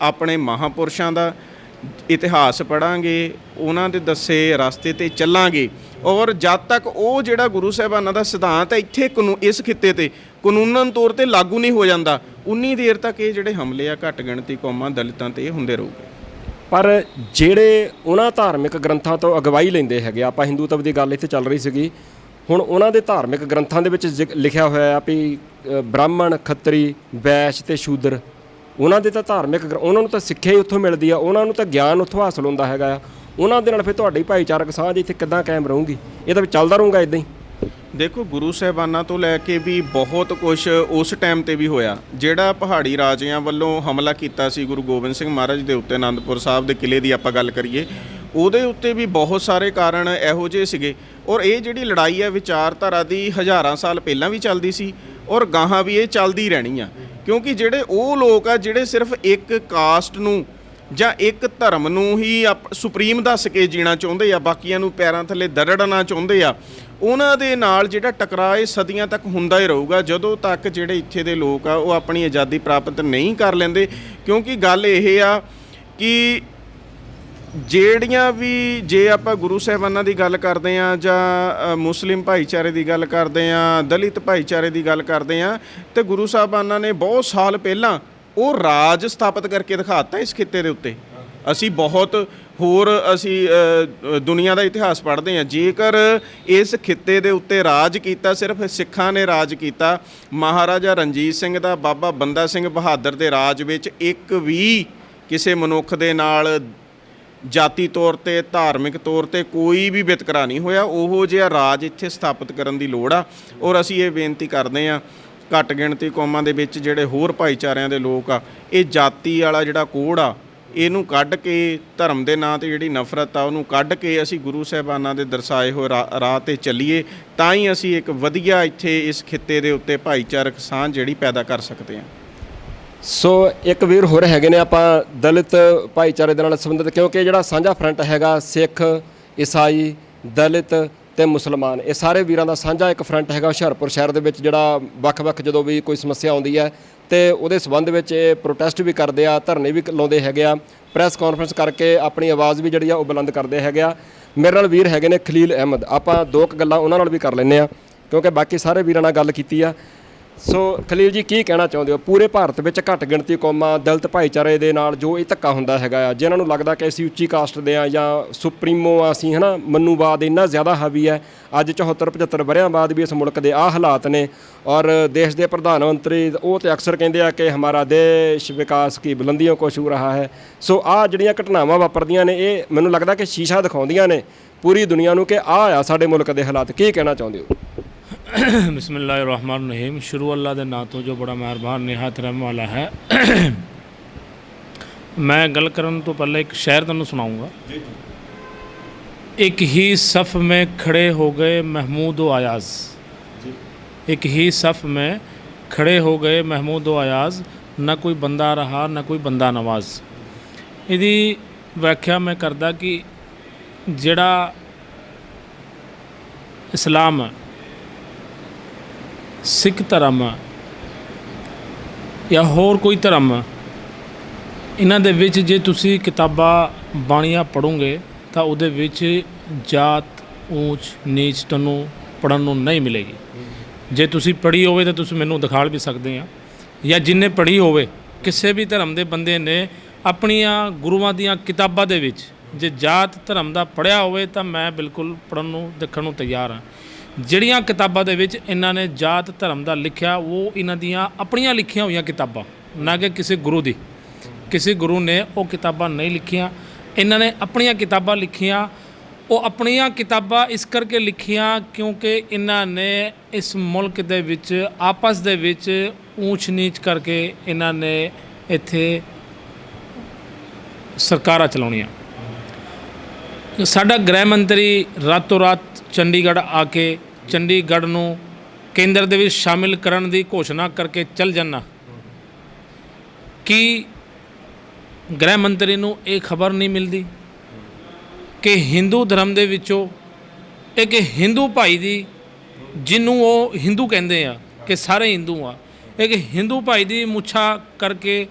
ਆਪਣੇ ਮਹਾਂਪੁਰਸ਼ਾਂ ਦਾ ਇਤਿਹਾਸ ਪੜ੍ਹਾਂਗੇ, ਉਹਨਾਂ ਦੇ ਦੱਸੇ ਰਸਤੇ 'ਤੇ ਚੱਲਾਂਗੇ। ਔਰ ਜਦ ਤੱਕ ਉਹ ਜਿਹੜਾ ਗੁਰੂ ਸਾਹਿਬਾਨਾਂ ਦਾ ਸਿਧਾਂਤ ਹੈ ਇੱਥੇ ਇਸ ਖਿੱਤੇ 'ਤੇ ਕਾਨੂੰਨਨ ਤੌਰ 'ਤੇ ਲਾਗੂ ਨਹੀਂ ਹੋ ਜਾਂਦਾ, ਉਨੀ ਦੇਰ ਤੱਕ ਇਹ ਜਿਹੜੇ ਹਮਲੇ ਆ ਘੱਟ ਗਿਣਤੀ ਕੌਮਾਂ, ਦਲਿਤਾਂ 'ਤੇ ਇਹ ਹੁੰਦੇ ਰਹੂਗੇ। ਪਰ ਜਿਹੜੇ ਉਹਨਾਂ ਧਾਰਮਿਕ ਗ੍ਰੰਥਾਂ ਤੋਂ ਅਗਵਾਈ ਲੈਂਦੇ ਹੈਗੇ, ਆਪਾਂ ਹਿੰਦੂਤਵ ਦੀ ਗੱਲ ਇੱਥੇ ਚੱਲ ਰਹੀ ਸੀਗੀ, ਹੁਣ ਉਹਨਾਂ ਦੇ ਧਾਰਮਿਕ ਗ੍ਰੰਥਾਂ ਦੇ ਵਿੱਚ ਲਿਖਿਆ ਹੋਇਆ ਆ ਵੀ ਬ੍ਰਾਹਮਣ, ਖੱਤਰੀ, ਵੈਸ਼ ਤੇ ਸ਼ੂਦਰ, ਉਹਨਾਂ ਦੇ ਤਾਂ ਧਾਰਮਿਕ ਉਹਨਾਂ ਨੂੰ ਤਾਂ ਸਿੱਖਿਆ ਹੀ ਉੱਥੋਂ ਮਿਲਦੀ ਆ, ਉਹਨਾਂ ਨੂੰ ਤਾਂ ਗਿਆਨ ਉੱਥੋਂ ਹਾਸਲ ਹੁੰਦਾ ਹੈਗਾ ਆ। ਉਹਨਾਂ ਦੇ ਨਾਲ ਫਿਰ ਤੁਹਾਡੀ ਭਾਈਚਾਰਕ ਸਾਂਝ ਇੱਥੇ ਕਿੱਦਾਂ ਕਾਇਮ ਰਹੂਗੀ? ਇਹ ਤਾਂ ਵੀ ਚੱਲਦਾ ਰਹੂਗਾ ਇੱਦਾਂ ਹੀ। ਦੇਖੋ, ਗੁਰੂ ਸਾਹਿਬਾਨਾਂ ਤੋਂ ਲੈ ਕੇ ਵੀ ਬਹੁਤ ਕੁਝ ਉਸ ਟਾਈਮ 'ਤੇ ਵੀ ਹੋਇਆ। ਜਿਹੜਾ ਪਹਾੜੀ ਰਾਜਿਆਂ ਵੱਲੋਂ ਹਮਲਾ ਕੀਤਾ ਸੀ ਗੁਰੂ ਗੋਬਿੰਦ ਸਿੰਘ ਮਹਾਰਾਜ ਦੇ ਉੱਤੇ, ਅਨੰਦਪੁਰ ਸਾਹਿਬ ਦੇ ਕਿਲ੍ਹੇ ਦੀ ਆਪਾਂ ਗੱਲ ਕਰੀਏ, ਉਹਦੇ ਉੱਤੇ ਵੀ ਬਹੁਤ ਸਾਰੇ ਕਾਰਨ ਇਹੋ ਜਿਹੇ ਸੀਗੇ। ਔਰ ਇਹ ਜਿਹੜੀ ਲੜਾਈ ਹੈ ਵਿਚਾਰਧਾਰਾ ਦੀ ਹਜ਼ਾਰਾਂ ਸਾਲ ਪਹਿਲਾਂ ਵੀ ਚੱਲਦੀ ਸੀ ਔਰ ਗਾਹਾਂ ਵੀ ਇਹ ਚੱਲਦੀ ਰਹਿਣੀ ਆ। ਕਿਉਂਕਿ ਜਿਹੜੇ ਉਹ ਲੋਕ ਆ ਜਿਹੜੇ ਸਿਰਫ ਇੱਕ ਕਾਸਟ ਨੂੰ ਜਾਂ ਇੱਕ ਧਰਮ ਨੂੰ ਹੀ ਸੁਪਰੀਮ ਦੱਸ ਕੇ ਜੀਣਾ ਚਾਹੁੰਦੇ ਆ, ਬਾਕੀਆਂ ਨੂੰ ਪੈਰਾਂ ਥੱਲੇ ਦਰੜਨਾ ਚਾਹੁੰਦੇ ਆ, ਉਹਨਾਂ ਦੇ ਨਾਲ ਜਿਹੜਾ ਟਕਰਾਅ ਇਹ ਸਦੀਆਂ ਤੱਕ ਹੁੰਦਾ ਹੀ ਰਹੂਗਾ ਜਦੋਂ ਤੱਕ ਜਿਹੜੇ ਇੱਥੇ ਦੇ ਲੋਕ ਆ ਉਹ ਆਪਣੀ ਆਜ਼ਾਦੀ ਪ੍ਰਾਪਤ ਨਹੀਂ ਕਰ ਲੈਂਦੇ। ਕਿਉਂਕਿ ਗੱਲ ਇਹ ਆ ਕਿ ਜਿਹੜੀਆਂ ਵੀ, ਜੇ ਆਪਾਂ ਗੁਰੂ ਸਾਹਿਬਾਨਾਂ ਦੀ ਗੱਲ ਕਰਦੇ ਹਾਂ ਜਾਂ ਮੁਸਲਿਮ ਭਾਈਚਾਰੇ ਦੀ ਗੱਲ ਕਰਦੇ ਹਾਂ, ਦਲਿਤ ਭਾਈਚਾਰੇ ਦੀ ਗੱਲ ਕਰਦੇ ਹਾਂ, ਤੇ ਗੁਰੂ ਸਾਹਿਬਾਨਾਂ ਨੇ ਬਹੁਤ ਸਾਲ ਪਹਿਲਾਂ ਉਹ ਰਾਜ ਸਥਾਪਿਤ ਕਰਕੇ ਦਿਖਾਤਾ ਇਸ ਖਿੱਤੇ ਦੇ ਉੱਤੇ। ਅਸੀਂ ਬਹੁਤ ਹੋਰ ਦੁਨੀਆ ਦਾ ਇਤਿਹਾਸ ਪੜ੍ਹਦੇ ਹਾਂ, ਜੇਕਰ ਇਸ ਖਿੱਤੇ ਦੇ ਉੱਤੇ ਰਾਜ ਕੀਤਾ ਸਿਰਫ ਸਿੱਖਾਂ ਨੇ ਰਾਜ ਕੀਤਾ, ਮਹਾਰਾਜਾ ਰਣਜੀਤ ਸਿੰਘ ਦਾ, ਬਾਬਾ ਬੰਦਾ ਸਿੰਘ ਬਹਾਦਰ ਦੇ ਰਾਜ ਵਿੱਚ ਇੱਕ ਵੀ ਕਿਸੇ ਮਨੁੱਖ ਦੇ ਨਾਲ ਜਾਤੀ ਤੌਰ 'ਤੇ, ਧਾਰਮਿਕ ਤੌਰ 'ਤੇ ਕੋਈ ਵੀ ਵਿਤਕਰਾ ਨਹੀਂ ਹੋਇਆ। ਉਹੋ ਜਿਹਾ ਰਾਜ ਇੱਥੇ ਸਥਾਪਿਤ ਕਰਨ ਦੀ ਲੋੜ ਆ। ਔਰ ਅਸੀਂ ਇਹ ਬੇਨਤੀ ਕਰਦੇ ਹਾਂ ਘੱਟ ਗਿਣਤੀ ਕੌਮਾਂ ਦੇ ਵਿੱਚ ਜਿਹੜੇ ਹੋਰ ਭਾਈਚਾਰਿਆਂ ਦੇ ਲੋਕ ਆ, ਇਹ ਜਾਤੀ ਵਾਲਾ ਜਿਹੜਾ ਕੋਡ ਆ ਇਹਨੂੰ ਕੱਢ ਕੇ, ਧਰਮ ਦੇ ਨਾਂ 'ਤੇ ਜਿਹੜੀ ਨਫ਼ਰਤ ਆ ਉਹਨੂੰ ਕੱਢ ਕੇ ਅਸੀਂ ਗੁਰੂ ਸਾਹਿਬਾਨਾਂ ਦੇ ਦਰਸਾਏ ਹੋਏ ਰਾਹ 'ਤੇ ਚੱਲੀਏ, ਤਾਂ ਹੀ ਅਸੀਂ ਇੱਕ ਵਧੀਆ ਇੱਥੇ ਇਸ ਖਿੱਤੇ ਦੇ ਉੱਤੇ ਭਾਈਚਾਰਕ ਸਾਂਝ ਜਿਹੜੀ ਪੈਦਾ ਕਰ ਸਕਦੇ ਹਾਂ। ਸੋ ਇੱਕ ਵੀਰ ਹੋਰ ਹੈਗੇ ਨੇ, ਆਪਾਂ ਦਲਿਤ ਭਾਈਚਾਰੇ ਦੇ ਨਾਲ ਸੰਬੰਧਿਤ, ਕਿਉਂਕਿ ਜਿਹੜਾ ਸਾਂਝਾ ਫਰੰਟ ਹੈਗਾ ਸਿੱਖ, ਈਸਾਈ, ਦਲਿਤ ਤੇ ਮੁਸਲਮਾਨ, ਇਹ ਸਾਰੇ ਵੀਰਾਂ ਦਾ ਸਾਂਝਾ ਇੱਕ ਫਰੰਟ ਹੈਗਾ ਹੁਸ਼ਿਆਰਪੁਰ ਸ਼ਹਿਰ ਦੇ ਵਿੱਚ, ਜਿਹੜਾ ਵੱਖ-ਵੱਖ ਜਦੋਂ ਵੀ ਕੋਈ ਸਮੱਸਿਆ ਆਉਂਦੀ ਹੈ ਤੇ ਉਹਦੇ ਸੰਬੰਧ ਵਿੱਚ ਇਹ ਪ੍ਰੋਟੈਸਟ ਵੀ ਕਰਦੇ ਆ, ਧਰਨੇ ਵੀ ਲਾਉਂਦੇ ਹੈਗੇ ਆ, ਪ੍ਰੈਸ ਕਾਨਫਰੰਸ ਕਰਕੇ ਆਪਣੀ ਆਵਾਜ਼ ਵੀ ਜਿਹੜੀ ਆ ਉਹ ਬੁਲੰਦ ਕਰਦੇ ਹੈਗੇ ਆ। ਮੇਰੇ ਨਾਲ ਵੀਰ ਹੈਗੇ ਨੇ ਖਲੀਲ ਅਹਿਮਦ, ਆਪਾਂ ਦੋ ਕੁ ਗੱਲਾਂ ਉਹਨਾਂ ਨਾਲ ਵੀ ਕਰ ਲੈਂਦੇ ਆ ਕਿਉਂਕਿ ਬਾਕੀ ਸਾਰੇ ਵੀਰਾਂ ਨਾਲ ਗੱਲ ਕੀਤੀ ਆ। ਸੋ ਖਲੀਲ ਜੀ, ਕੀ ਕਹਿਣਾ ਚਾਹੁੰਦੇ ਹੋ? ਪੂਰੇ ਭਾਰਤ ਵਿੱਚ ਘੱਟ ਗਿਣਤੀ ਕੌਮਾਂ, ਦਲਿਤ ਭਾਈਚਾਰੇ ਦੇ ਨਾਲ ਜੋ ਇਹ ਧੱਕਾ ਹੁੰਦਾ ਹੈਗਾ ਆ, ਜਿਨ੍ਹਾਂ ਨੂੰ ਲੱਗਦਾ ਕਿ ਅਸੀਂ ਉੱਚੀ ਕਾਸਟ ਦੇ ਆ ਜਾਂ ਸੁਪਰੀਮੋ ਆ, ਅਸੀਂ ਹੈ ਨਾ, ਮਨੂਵਾਦ ਇੰਨਾ ਜ਼ਿਆਦਾ ਹਾਵੀ ਹੈ। ਅੱਜ 74-75 ਵਰ੍ਹਿਆਂ ਬਾਅਦ ਵੀ ਇਸ ਮੁਲਕ ਦੇ ਆਹ ਹਾਲਾਤ ਨੇ ਔਰ ਦੇਸ਼ ਦੇ ਪ੍ਰਧਾਨ ਮੰਤਰੀ ਉਹ ਤਾਂ ਅਕਸਰ ਕਹਿੰਦੇ ਆ ਕਿ ਹਮਾਰਾ ਦੇਸ਼ ਵਿਕਾਸ ਕੀ ਬੁਲੰਦੀਆਂ ਕੋ ਛੂ ਰਹਾ ਹੈ। ਸੋ ਆਹ ਜਿਹੜੀਆਂ ਘਟਨਾਵਾਂ ਵਾਪਰਦੀਆਂ ਨੇ ਇਹ ਮੈਨੂੰ ਲੱਗਦਾ ਕਿ ਸ਼ੀਸ਼ਾ ਦਿਖਾਉਂਦੀਆਂ ਨੇ ਪੂਰੀ ਦੁਨੀਆ ਨੂੰ ਕਿ ਆਹ ਆ ਸਾਡੇ ਮੁਲਕ ਦੇ ਹਾਲਾਤ। ਕੀ ਕਹਿਣਾ ਚਾਹੁੰਦੇ ਹੋ? ਬਿਸਮਿਲ੍ਲਾਹਿਰ-ਰਹਿਮਾਨਿਰ-ਰਹੀਮ। ਸ਼ੁਰੂ ਅੱਲਾ ਦੇ ਨਾਂ ਤੋਂ ਜੋ ਬੜਾ ਮਿਹਰਬਾਨ ਨਿਹਾਇਤ ਰਹਿਮ ਵਾਲਾ ਹੈ। ਮੈਂ ਗੱਲ ਕਰਨ ਤੋਂ ਪਹਿਲਾਂ ਇੱਕ ਸ਼ਾਇਰ ਤੁਹਾਨੂੰ ਸੁਣਾਊਂਗਾ। एक ही सफ़ में खड़े हो गए महमूद व अयाज़, एक ही सफ़ में खड़े हो गए महमूद व अयाज़, ना कोई बंदा रहा ना कोई बंदा नवाज। ਇਹਦੀ व्याख्या मैं करदा कि ਜਿਹੜਾ इस्लाम सिख धर्म या होर कोई धर्म, इन्हां दे विच जे तुसी किताबां बाणियां पढ़ोगे ਤਾਂ ਉਹਦੇ ਵਿੱਚ ਜਾਤ ਊਚ ਨੀਚ ਤੁਹਾਨੂੰ ਪੜ੍ਹਨ ਨੂੰ ਨਹੀਂ ਮਿਲੇਗੀ। ਜੇ ਤੁਸੀਂ ਪੜ੍ਹੀ ਹੋਵੇ ਤਾਂ ਤੁਸੀਂ ਮੈਨੂੰ ਦਿਖਾ ਵੀ ਸਕਦੇ ਆ, ਜਾਂ ਜਿੰਨੇ ਪੜ੍ਹੀ ਹੋਵੇ ਕਿਸੇ ਵੀ ਧਰਮ ਦੇ ਬੰਦੇ ਨੇ ਆਪਣੀਆਂ ਗੁਰੂਆਂ ਦੀਆਂ ਕਿਤਾਬਾਂ ਦੇ ਵਿੱਚ ਜੇ ਜਾਤ ਧਰਮ ਦਾ ਪੜ੍ਹਿਆ ਹੋਵੇ ਤਾਂ ਮੈਂ ਬਿਲਕੁਲ ਪੜ੍ਹਨ ਨੂੰ ਦੇਖਣ ਨੂੰ ਤਿਆਰ ਹਾਂ। ਜਿਹੜੀਆਂ ਕਿਤਾਬਾਂ ਦੇ ਵਿੱਚ ਇਹਨਾਂ ਨੇ ਜਾਤ ਧਰਮ ਦਾ ਲਿਖਿਆ ਉਹ ਇਹਨਾਂ ਦੀਆਂ ਆਪਣੀਆਂ ਲਿਖੀਆਂ ਹੋਈਆਂ ਕਿਤਾਬਾਂ, ਨਾ ਕਿ ਕਿਸੇ ਗੁਰੂ ਦੀ। ਕਿਸੇ ਗੁਰੂ ਨੇ ਉਹ ਕਿਤਾਬਾਂ ਨਹੀਂ ਲਿਖੀਆਂ, ਇਹਨਾਂ ਨੇ ਆਪਣੀਆਂ ਕਿਤਾਬਾਂ ਲਿਖੀਆਂ। ਉਹ ਆਪਣੀਆਂ ਕਿਤਾਬਾਂ ਇਸ ਕਰਕੇ ਲਿਖੀਆਂ ਕਿਉਂਕਿ ਇਹਨਾਂ ਨੇ ਇਸ ਮੁਲਕ ਦੇ ਵਿੱਚ ਆਪਸ ਦੇ ਵਿੱਚ ਊਚ ਨੀਚ ਕਰਕੇ ਇਹਨਾਂ ਨੇ ਇੱਥੇ ਸਰਕਾਰਾਂ ਚਲਾਉਣੀਆਂ। ਸਾਡਾ ਗ੍ਰਹਿ ਮੰਤਰੀ ਰਾਤੋਂ ਰਾਤ ਚੰਡੀਗੜ੍ਹ ਆ ਕੇ ਚੰਡੀਗੜ੍ਹ ਨੂੰ ਕੇਂਦਰ ਦੇ ਵਿੱਚ ਸ਼ਾਮਿਲ ਕਰਨ ਦੀ ਘੋਸ਼ਣਾ ਕਰਕੇ ਚੱਲ ਜਾਣਾ। ਕੀ ਗ੍ਰਹਿ ਮੰਤਰੀ ਨੂੰ ਇਹ ਖਬਰ ਨਹੀਂ ਮਿਲਦੀ ਕਿ ਹਿੰਦੂ ਧਰਮ ਦੇ ਵਿੱਚੋਂ ਇੱਕ ਹਿੰਦੂ ਭਾਈ ਦੀ, ਜਿਹਨੂੰ ਉਹ ਹਿੰਦੂ ਕਹਿੰਦੇ ਆ ਕਿ ਸਾਰੇ ਹਿੰਦੂ ਆ, ਇੱਕ ਹਿੰਦੂ ਭਾਈ ਦੀ ਮੁੱਛਾਂ ਕਰਕੇ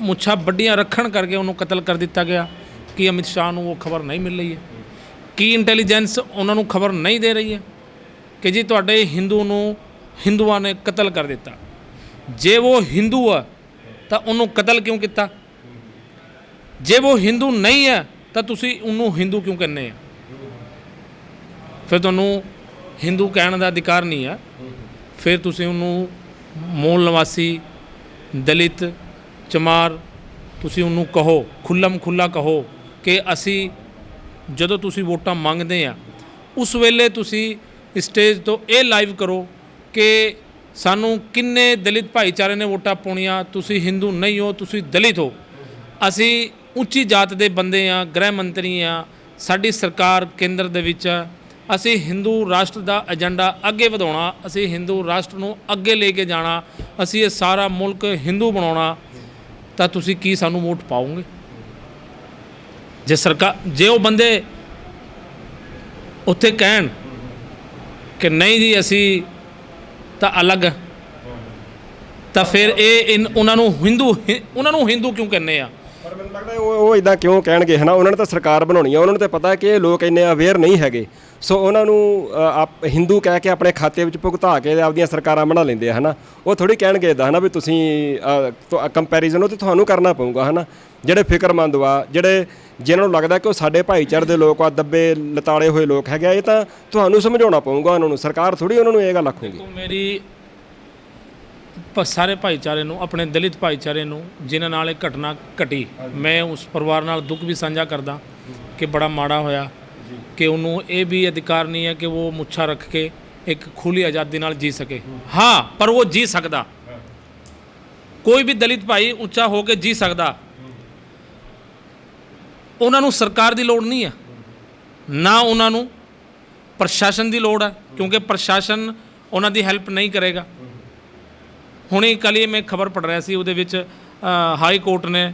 ਮੁੱਛਾਂ ਵੱਡੀਆਂ ਰੱਖਣ ਕਰਕੇ ਉਹਨੂੰ ਕਤਲ ਕਰ ਦਿੱਤਾ ਗਿਆ। ਕੀ ਅਮਿਤ ਸ਼ਾਹ ਨੂੰ ਉਹ ਖਬਰ ਨਹੀਂ ਮਿਲ ਰਹੀ ਹੈ? ਕੀ ਇੰਟੈਲੀਜੈਂਸ ਉਹਨਾਂ ਨੂੰ ਖਬਰ ਨਹੀਂ ਦੇ ਰਹੀ ਹੈ ਕਿ ਜੀ ਤੁਹਾਡੇ ਹਿੰਦੂ ਨੂੰ ਹਿੰਦੂਆਂ ਨੇ ਕਤਲ ਕਰ ਦਿੱਤਾ? ਜੇ ਉਹ ਹਿੰਦੂ ਆ ਤਾਂ ਉਹਨੂੰ ਕਤਲ ਕਿਉਂ ਕੀਤਾ? ਜੇ ਉਹ ਹਿੰਦੂ ਨਹੀਂ ਹੈ ਤਾਂ ਤੁਸੀਂ ਉਹਨੂੰ ਹਿੰਦੂ ਕਿਉਂ ਕਹਿੰਦੇ ਆ? ਫਿਰ ਤੁਹਾਨੂੰ ਹਿੰਦੂ ਕਹਿਣ ਦਾ ਅਧਿਕਾਰ ਨਹੀਂ ਹੈ। ਫਿਰ ਤੁਸੀਂ ਉਹਨੂੰ ਮੂਲ ਨਿਵਾਸੀ, ਦਲਿਤ, ਚਮਾਰ, ਤੁਸੀਂ ਉਹਨੂੰ ਕਹੋ, ਖੁੱਲ੍ਹਮ ਖੁੱਲ੍ਹਾ ਕਹੋ ਕਿ ਅਸੀਂ ਜਦੋਂ ਤੁਸੀਂ ਵੋਟਾਂ ਮੰਗਦੇ ਆ ਉਸ ਵੇਲੇ ਤੁਸੀਂ ਸਟੇਜ ਤੋਂ ਇਹ ਲਾਈਵ ਕਰੋ ਕਿ ਸਾਨੂੰ ਕਿੰਨੇ ਦਲਿਤ ਭਾਈਚਾਰੇ ਨੇ ਵੋਟਾਂ ਪਾਉਣੀਆਂ, ਤੁਸੀਂ ਹਿੰਦੂ ਨਹੀਂ ਹੋ, ਤੁਸੀਂ ਦਲਿਤ ਹੋ, ਅਸੀਂ ਉੱਚੀ ਜਾਤ ਦੇ ਬੰਦੇ ਆ, ਗ੍ਰਹਿ ਮੰਤਰੀ ਆ, ਸਾਡੀ ਸਰਕਾਰ ਕੇਂਦਰ ਦੇ ਵਿੱਚ ਆ, ਅਸੀਂ ਹਿੰਦੂ ਰਾਸ਼ਟਰ ਦਾ ਏਜੰਡਾ ਅੱਗੇ ਵਧਾਉਣਾ, ਅਸੀਂ ਹਿੰਦੂ ਰਾਸ਼ਟਰ ਨੂੰ ਅੱਗੇ ਲੈ ਕੇ ਜਾਣਾ, ਅਸੀਂ ਇਹ ਸਾਰਾ ਮੁਲਕ ਹਿੰਦੂ ਬਣਾਉਣਾ, ਤਾਂ ਤੁਸੀਂ ਕੀ ਸਾਨੂੰ ਵੋਟ ਪਾਓਗੇ? ਜੇ ਉਹ ਬੰਦੇ ਉੱਥੇ ਕਹਿਣ ਕਿ ਨਹੀਂ ਜੀ ਅਸੀਂ ਤਾਂ ਅਲੱਗ, ਤਾਂ ਫਿਰ ਉਹਨਾਂ ਨੂੰ ਹਿੰਦੂ ਕਿਉਂ ਕਹਿੰਦੇ ਆ? ਪਰ ਮੈਨੂੰ ਲੱਗਦਾ ਉਹ ਇਦਾਂ ਕਿਉਂ ਕਹਿਣਗੇ, ਹੈ ਨਾ? ਉਹਨਾਂ ਨੇ ਤਾਂ ਸਰਕਾਰ ਬਣਾਉਣੀ ਆ, ਉਹਨਾਂ ਨੂੰ ਤਾਂ ਪਤਾ ਕਿ ਇਹ ਲੋਕ ਇੰਨੇ ਅਵੇਅਰ ਨਹੀਂ ਹੈਗੇ, ਸੋ ਉਹਨਾਂ ਨੂੰ ਹਿੰਦੂ ਕਹਿ ਕੇ ਆਪਣੇ ਖਾਤੇ ਵਿੱਚ ਭੁਗਤਾ ਕੇ ਆਪਦੀਆਂ ਸਰਕਾਰਾਂ ਬਣਾ ਲੈਂਦੇ ਆ, ਹੈ ਨਾ? ਉਹ ਥੋੜ੍ਹੀ ਕਹਿਣਗੇ ਇੱਦਾਂ, ਹੈ ਨਾ, ਵੀ ਤੁਸੀਂ ਕੰਪੈਰੀਜ਼ਨ ਉਹ ਤਾਂ ਤੁਹਾਨੂੰ ਕਰਨਾ ਪਊਗਾ, ਹੈ ਨਾ? ਜਿਹੜੇ ਫਿਕਰਮੰਦ ਆ, ਜਿਹਨਾਂ ਨੂੰ ਲੱਗਦਾ ਕਿ ਉਹ ਸਾਡੇ ਭਾਈਚਾਰੇ ਦੇ ਲੋਕ ਆ, ਦੱਬੇ ਲਤਾੜੇ ਹੋਏ ਲੋਕ ਹੈਗੇ ਆ, ਇਹ ਤਾਂ ਤੁਹਾਨੂੰ ਸਮਝਾਉਣਾ ਪਊਗਾ ਉਹਨਾਂ ਨੂੰ। ਸਰਕਾਰ ਥੋੜ੍ਹੀ ਉਹਨਾਂ ਨੂੰ ਇਹ ਗੱਲ ਆਖੂਗੀ। ਮੇਰੀ ਸਾਰੇ ਭਾਈਚਾਰੇ ਨੂੰ, ਆਪਣੇ ਦਲਿਤ ਭਾਈਚਾਰੇ ਨੂੰ ਜਿਨ੍ਹਾਂ ਨਾਲ ਇਹ ਘਟਨਾ ਘਟੀ, ਮੈਂ ਉਸ ਪਰਿਵਾਰ ਨਾਲ ਦੁੱਖ ਵੀ ਸਾਂਝਾ ਕਰਦਾ ਕਿ ਬੜਾ ਮਾੜਾ ਹੋਇਆ ਕਿ ਉਹਨੂੰ ਇਹ ਵੀ ਅਧਿਕਾਰ ਨਹੀਂ ਹੈ ਕਿ ਉਹ ਮੁੱਛਾਂ ਰੱਖ ਕੇ ਇੱਕ ਖੁੱਲ੍ਹੀ ਆਜ਼ਾਦੀ ਨਾਲ ਜੀ ਸਕੇ। ਹਾਂ, ਪਰ ਉਹ ਜੀ ਸਕਦਾ, ਕੋਈ ਵੀ ਦਲਿਤ ਭਾਈ ਉੱਚਾ ਹੋ ਕੇ ਜੀ ਸਕਦਾ। ਉਹਨਾਂ ਨੂੰ ਸਰਕਾਰ ਦੀ ਲੋੜ ਨਹੀਂ ਹੈ, ਨਾ ਉਹਨਾਂ ਨੂੰ ਪ੍ਰਸ਼ਾਸਨ ਦੀ ਲੋੜ ਹੈ, ਕਿਉਂਕਿ ਪ੍ਰਸ਼ਾਸਨ ਉਹਨਾਂ ਦੀ ਹੈਲਪ ਨਹੀਂ ਕਰੇਗਾ। ਹੁਣੇ ਕੱਲ੍ਹ ਹੀ ਮੈਂ ਖਬਰ ਪੜ੍ਹ ਰਿਹਾ ਸੀ, ਉਹਦੇ ਵਿੱਚ ਹਾਈ ਕੋਰਟ ਨੇ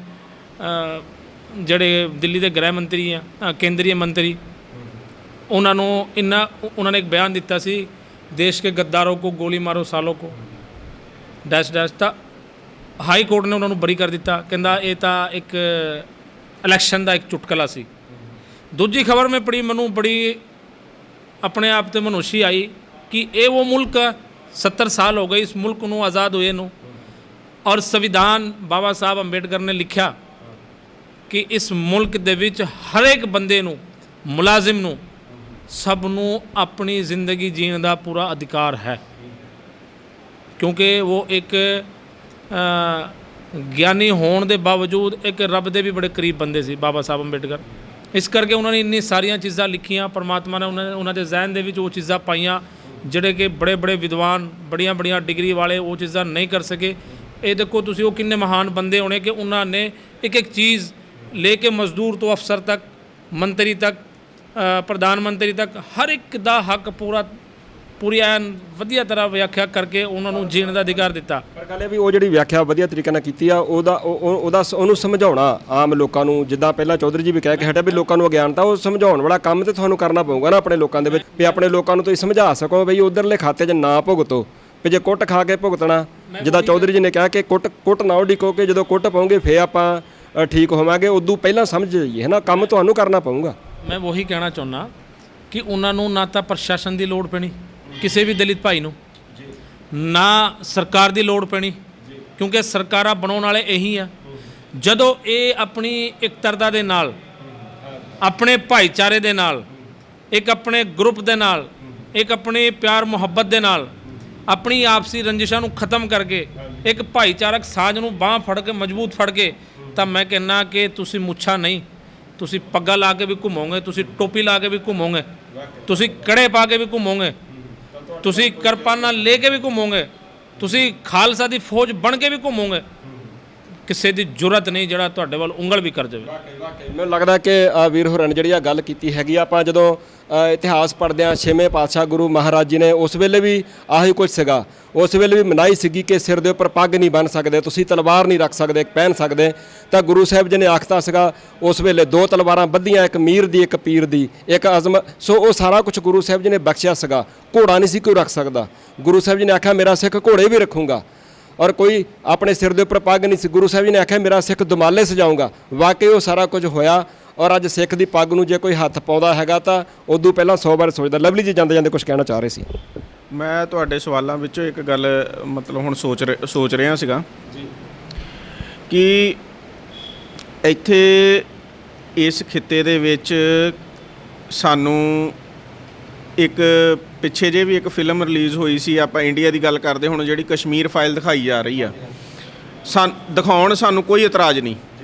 ਜਿਹੜੇ ਦਿੱਲੀ ਦੇ ਗ੍ਰਹਿ ਮੰਤਰੀ ਆ, ਕੇਂਦਰੀ ਮੰਤਰੀ, ਉਹਨਾਂ ਨੇ ਇੱਕ ਬਿਆਨ ਦਿੱਤਾ ਸੀ, ਦੇਸ਼ ਕੇ ਗੱਦਾਰੋਂ ਕੋ ਗੋਲੀ ਮਾਰੋ ਸਾਲੋਂ ਕੋ ਡੈਸ਼ ਡੈਸ਼। ਤਾਂ ਹਾਈ ਕੋਰਟ ਨੇ ਉਹਨਾਂ ਨੂੰ ਬਰੀ ਕਰ ਦਿੱਤਾ, ਕਹਿੰਦਾ ਇਹ ਤਾਂ ਇੱਕ ਇਲੈਕਸ਼ਨ ਦਾ ਇੱਕ ਚੁਟਕਲਾ ਸੀ। ਦੂਜੀ ਖਬਰ ਮੈਂ ਪੜ੍ਹੀ, ਮੈਨੂੰ ਬੜੀ ਆਪਣੇ ਆਪ 'ਤੇ ਮਨੋਸ਼ੀ ਆਈ ਕਿ ਇਹ ਉਹ ਮੁਲਕ 70 ਸਾਲ ਹੋ ਗਏ ਇਸ ਮੁਲਕ ਨੂੰ ਆਜ਼ਾਦ ਹੋਏ ਨੂੰ, ਔਰ ਸੰਵਿਧਾਨ ਬਾਬਾ ਸਾਹਿਬ ਅੰਬੇਡਕਰ ਨੇ ਲਿਖਿਆ ਕਿ ਇਸ ਮੁਲਕ ਦੇ ਵਿੱਚ ਹਰ ਇੱਕ ਬੰਦੇ ਨੂੰ, ਮੁਲਾਜ਼ਮ ਨੂੰ, ਸਭ ਨੂੰ ਆਪਣੀ ਜ਼ਿੰਦਗੀ ਜੀਣ ਦਾ ਪੂਰਾ ਅਧਿਕਾਰ ਹੈ, ਕਿਉਂਕਿ ਉਹ ਇੱਕ ਗਿਆਨੀ ਹੋਣ ਦੇ ਬਾਵਜੂਦ ਇੱਕ ਰੱਬ ਦੇ ਵੀ ਬੜੇ ਕਰੀਬ ਬੰਦੇ ਸੀ ਬਾਬਾ ਸਾਹਿਬ ਅੰਬੇਡਕਰ। ਇਸ ਕਰਕੇ ਉਹਨਾਂ ਨੇ ਇੰਨੀ ਸਾਰੀਆਂ ਚੀਜ਼ਾਂ ਲਿਖੀਆਂ, ਪਰਮਾਤਮਾ ਨੇ ਉਹਨਾਂ ਦੇ ਜ਼ਿਹਨ ਦੇ ਵਿੱਚ ਉਹ ਚੀਜ਼ਾਂ ਪਾਈਆਂ ਜਿਹੜੇ ਕਿ ਬੜੇ ਬੜੇ ਵਿਦਵਾਨ, ਬੜੀਆਂ ਬੜੀਆਂ ਡਿਗਰੀ ਵਾਲੇ ਉਹ ਚੀਜ਼ਾਂ ਨਹੀਂ ਕਰ ਸਕੇ। ਇਹ ਦੇਖੋ ਤੁਸੀਂ, ਉਹ ਕਿੰਨੇ ਮਹਾਨ ਬੰਦੇ ਹੋਣੇ ਕਿ ਉਹਨਾਂ ਨੇ ਇੱਕ ਇੱਕ ਚੀਜ਼ ਲੈ ਕੇ ਮਜ਼ਦੂਰ ਤੋਂ ਅਫਸਰ ਤੱਕ, ਮੰਤਰੀ ਤੱਕ, ਪ੍ਰਧਾਨ ਮੰਤਰੀ ਤੱਕ, ਹਰ ਇੱਕ ਦਾ ਹੱਕ ਪੂਰੀ ਐਨ ਵਧੀਆ ਤਰ੍ਹਾਂ ਵਿਆਖਿਆ ਕਰਕੇ ਉਹਨਾਂ ਨੂੰ ਜੀਣ ਦਾ ਅਧਿਕਾਰ ਦਿੱਤਾ। ਪਰ ਗੱਲ ਇਹ ਵੀ ਉਹ ਜਿਹੜੀ ਵਿਆਖਿਆ ਵਧੀਆ ਤਰੀਕੇ ਨਾਲ ਕੀਤੀ ਆ, ਉਹਨੂੰ ਸਮਝਾਉਣਾ ਆਮ ਲੋਕਾਂ ਨੂੰ, ਜਿੱਦਾਂ ਪਹਿਲਾਂ ਚੌਧਰੀ ਜੀ ਵੀ ਕਹਿ ਕੇ ਹਟਿਆ ਵੀ ਲੋਕਾਂ ਨੂੰ ਅਗਿਆਨਤਾ, ਉਹ ਸਮਝਾਉਣ ਵਾਲਾ ਕੰਮ ਤੇ ਤੁਹਾਨੂੰ ਕਰਨਾ ਪਊਗਾ ਨਾ ਆਪਣੇ ਲੋਕਾਂ ਦੇ ਵਿੱਚ, ਵੀ ਆਪਣੇ ਲੋਕਾਂ ਨੂੰ ਤੁਸੀਂ ਸਮਝਾ ਸਕੋ ਬਈ ਉਧਰਲੇ ਖਾਤੇ 'ਚ ਨਾ ਭੁਗਤੋ, ਵੀ ਜੇ ਕੁੱਟ ਖਾ ਕੇ ਭੁਗਤਣਾ, ਜਿੱਦਾਂ ਚੌਧਰੀ ਜੀ ਨੇ ਕਿਹਾ ਕਿ ਕੁੱਟ ਨਾ ਉਡੀਕੋ ਕਿ ਜਦੋਂ ਕੁੱਟ ਪਾਉਂਗੇ ਫੇਰ ਆਪਾਂ ਠੀਕ ਹੋਵਾਂਗੇ, ਉਦੋਂ ਪਹਿਲਾਂ ਸਮਝ ਜਾਈਏ, ਹੈ ਨਾ। ਕੰਮ ਤੁਹਾਨੂੰ ਕਰਨਾ ਪਊਗਾ। ਮੈਂ ਉਹੀ ਕਹਿਣਾ ਚਾਹੁੰਦਾ ਕਿ ਉਹਨਾਂ ਨੂੰ ਨਾ ਤਾਂ ਪ੍ਰਸ਼ਾਸਨ ਦੀ ਲੋੜ ਪੈਣੀ ਕਿਸੇ ਵੀ ਦਲਿਤ ਭਾਈ ਨੂੰ, ਨਾ ਸਰਕਾਰ ਦੀ ਲੋੜ ਪੈਣੀ, ਕਿਉਂਕਿ ਸਰਕਾਰਾਂ ਬਣਾਉਣ ਵਾਲੇ ਇਹੀ ਆ। ਜਦੋਂ ਇਹ ਆਪਣੀ ਇਕਤਰਤਾ ਦੇ ਨਾਲ, ਆਪਣੇ ਭਾਈਚਾਰੇ ਦੇ ਨਾਲ, ਇੱਕ ਆਪਣੇ ਗਰੁੱਪ ਦੇ ਨਾਲ, ਇੱਕ ਆਪਣੇ ਪਿਆਰ ਮੁਹੱਬਤ ਦੇ ਨਾਲ ਆਪਣੀ ਆਪਸੀ ਰੰਜਿਸ਼ਾਂ ਨੂੰ ਖਤਮ ਕਰਕੇ ਇੱਕ ਭਾਈਚਾਰਕ ਸਾਂਝ ਨੂੰ ਬਾਂਹ ਫੜ ਕੇ ਮਜ਼ਬੂਤ ਫੜ ਕੇ, ਤਾਂ ਮੈਂ ਕਹਿੰਦਾ ਕਿ ਤੁਸੀਂ ਮੁੱਛਾਂ ਨਹੀਂ, ਤੁਸੀਂ ਪੱਗਾਂ ਲਾ ਕੇ ਵੀ ਘੁੰਮੋਗੇ, ਤੁਸੀਂ ਟੋਪੀ ਲਾ ਕੇ ਵੀ ਘੁੰਮੋਗੇ, ਤੁਸੀਂ ਕੜੇ ਪਾ ਕੇ ਵੀ ਘੁੰਮੋਗੇ, ਤੁਸੀਂ ਕਿਰਪਾਨਾਂ ਲੈ ਕੇ ਵੀ ਘੁੰਮੋਗੇ, ਤੁਸੀਂ ਖਾਲਸਾ ਦੀ ਫੌਜ ਬਣ ਕੇ ਵੀ ਘੁੰਮੋਗੇ। ਕਿਸੇ ਦੀ ਜੁਰਤ ਨਹੀਂ ਜਿਹੜਾ ਤੁਹਾਡੇ ਵੱਲ ਉਂਗਲ ਵੀ ਕਰ ਜਾਵੇ। ਮੈਨੂੰ ਲੱਗਦਾ ਕਿ ਵੀਰ ਹੋਰਾਂ ਨੇ ਜਿਹੜੀ ਆ ਗੱਲ ਕੀਤੀ ਹੈਗੀ, ਆਪਾਂ ਜਦੋਂ ਇਤਿਹਾਸ ਪੜ੍ਹਦੇ ਹਾਂ, 6ਵੇਂ ਪਾਤਸ਼ਾਹ ਗੁਰੂ ਮਹਾਰਾਜ ਜੀ ਨੇ ਉਸ ਵੇਲੇ ਵੀ ਆਹੀ ਕੁਝ ਸੀਗਾ। ਉਸ ਵੇਲੇ ਵੀ ਮਨਾਹੀ ਸੀਗੀ ਕਿ ਸਿਰ ਦੇ ਉੱਪਰ ਪੱਗ ਨਹੀਂ ਬੰਨ੍ਹ ਸਕਦੇ, ਤੁਸੀਂ ਤਲਵਾਰ ਨਹੀਂ ਰੱਖ ਸਕਦੇ, ਪਹਿਨ ਸਕਦੇ। ਤਾਂ ਗੁਰੂ ਸਾਹਿਬ ਜੀ ਨੇ ਆਖਤਾ ਸੀਗਾ ਉਸ ਵੇਲੇ 2 ਤਲਵਾਰਾਂ ਬੱਧੀਆਂ, ਇੱਕ ਮੀਰ ਦੀ, ਇੱਕ ਪੀਰ ਦੀ, ਇੱਕ ਅਜ਼ਮ। ਸੋ ਉਹ ਸਾਰਾ ਕੁਝ ਗੁਰੂ ਸਾਹਿਬ ਜੀ ਨੇ ਬਖਸ਼ਿਆ ਸੀਗਾ। ਘੋੜਾ ਨਹੀਂ ਸੀ ਕੋਈ ਰੱਖ ਸਕਦਾ। ਗੁਰੂ ਸਾਹਿਬ ਜੀ ਨੇ ਆਖਿਆ ਮੇਰਾ ਸਿੱਖ ਘੋੜੇ ਵੀ ਰੱਖੂੰਗਾ। ਔਰ ਕੋਈ ਆਪਣੇ ਸਿਰ ਦੇ ਉੱਪਰ ਪੱਗ ਨਹੀਂ ਸੀ। ਗੁਰੂ ਸਾਹਿਬ ਜੀ ਨੇ ਆਖਿਆ ਮੇਰਾ ਸਿੱਖ ਦੁਮਾਲੇ ਸਜਾਊਂਗਾ। ਵਾਕਈ ਉਹ ਸਾਰਾ ਕੁਝ ਹੋਇਆ। ਔਰ ਅੱਜ ਸਿੱਖ ਦੀ ਪੱਗ ਨੂੰ ਜੇ ਕੋਈ ਹੱਥ ਪਾਉਂਦਾ ਹੈਗਾ ਤਾਂ ਉਦੋਂ ਪਹਿਲਾਂ 100 ਵਾਰ ਸੋਚਦਾ। ਲਵਲੀ ਜੀ ਜਾਂਦੇ ਜਾਂਦੇ ਕੁਝ ਕਹਿਣਾ ਚਾਹ ਰਹੇ ਸੀ। ਮੈਂ ਤੁਹਾਡੇ ਸਵਾਲਾਂ ਵਿੱਚੋਂ ਇੱਕ ਗੱਲ ਮਤਲਬ ਹੁਣ ਸੋਚ ਰਿਹਾ ਸੀਗਾ ਕਿ ਇੱਥੇ ਇਸ ਖਿੱਤੇ ਦੇ ਵਿੱਚ ਸਾਨੂੰ ਇੱਕ ਪਿੱਛੇ ਜੇ ਵੀ ਇੱਕ ਫਿਲਮ ਰਿਲੀਜ਼ ਹੋਈ ਸੀ, ਆਪਾਂ ਇੰਡੀਆ ਦੀ ਗੱਲ ਕਰਦੇ ਹੁਣ, ਜਿਹੜੀ ਕਸ਼ਮੀਰ ਫਾਈਲ ਦਿਖਾਈ ਜਾ ਰਹੀ ਆ, ਦਿਖਾਉਣ ਸਾਨੂੰ ਕੋਈ ਇਤਰਾਜ਼ ਨਹੀਂ।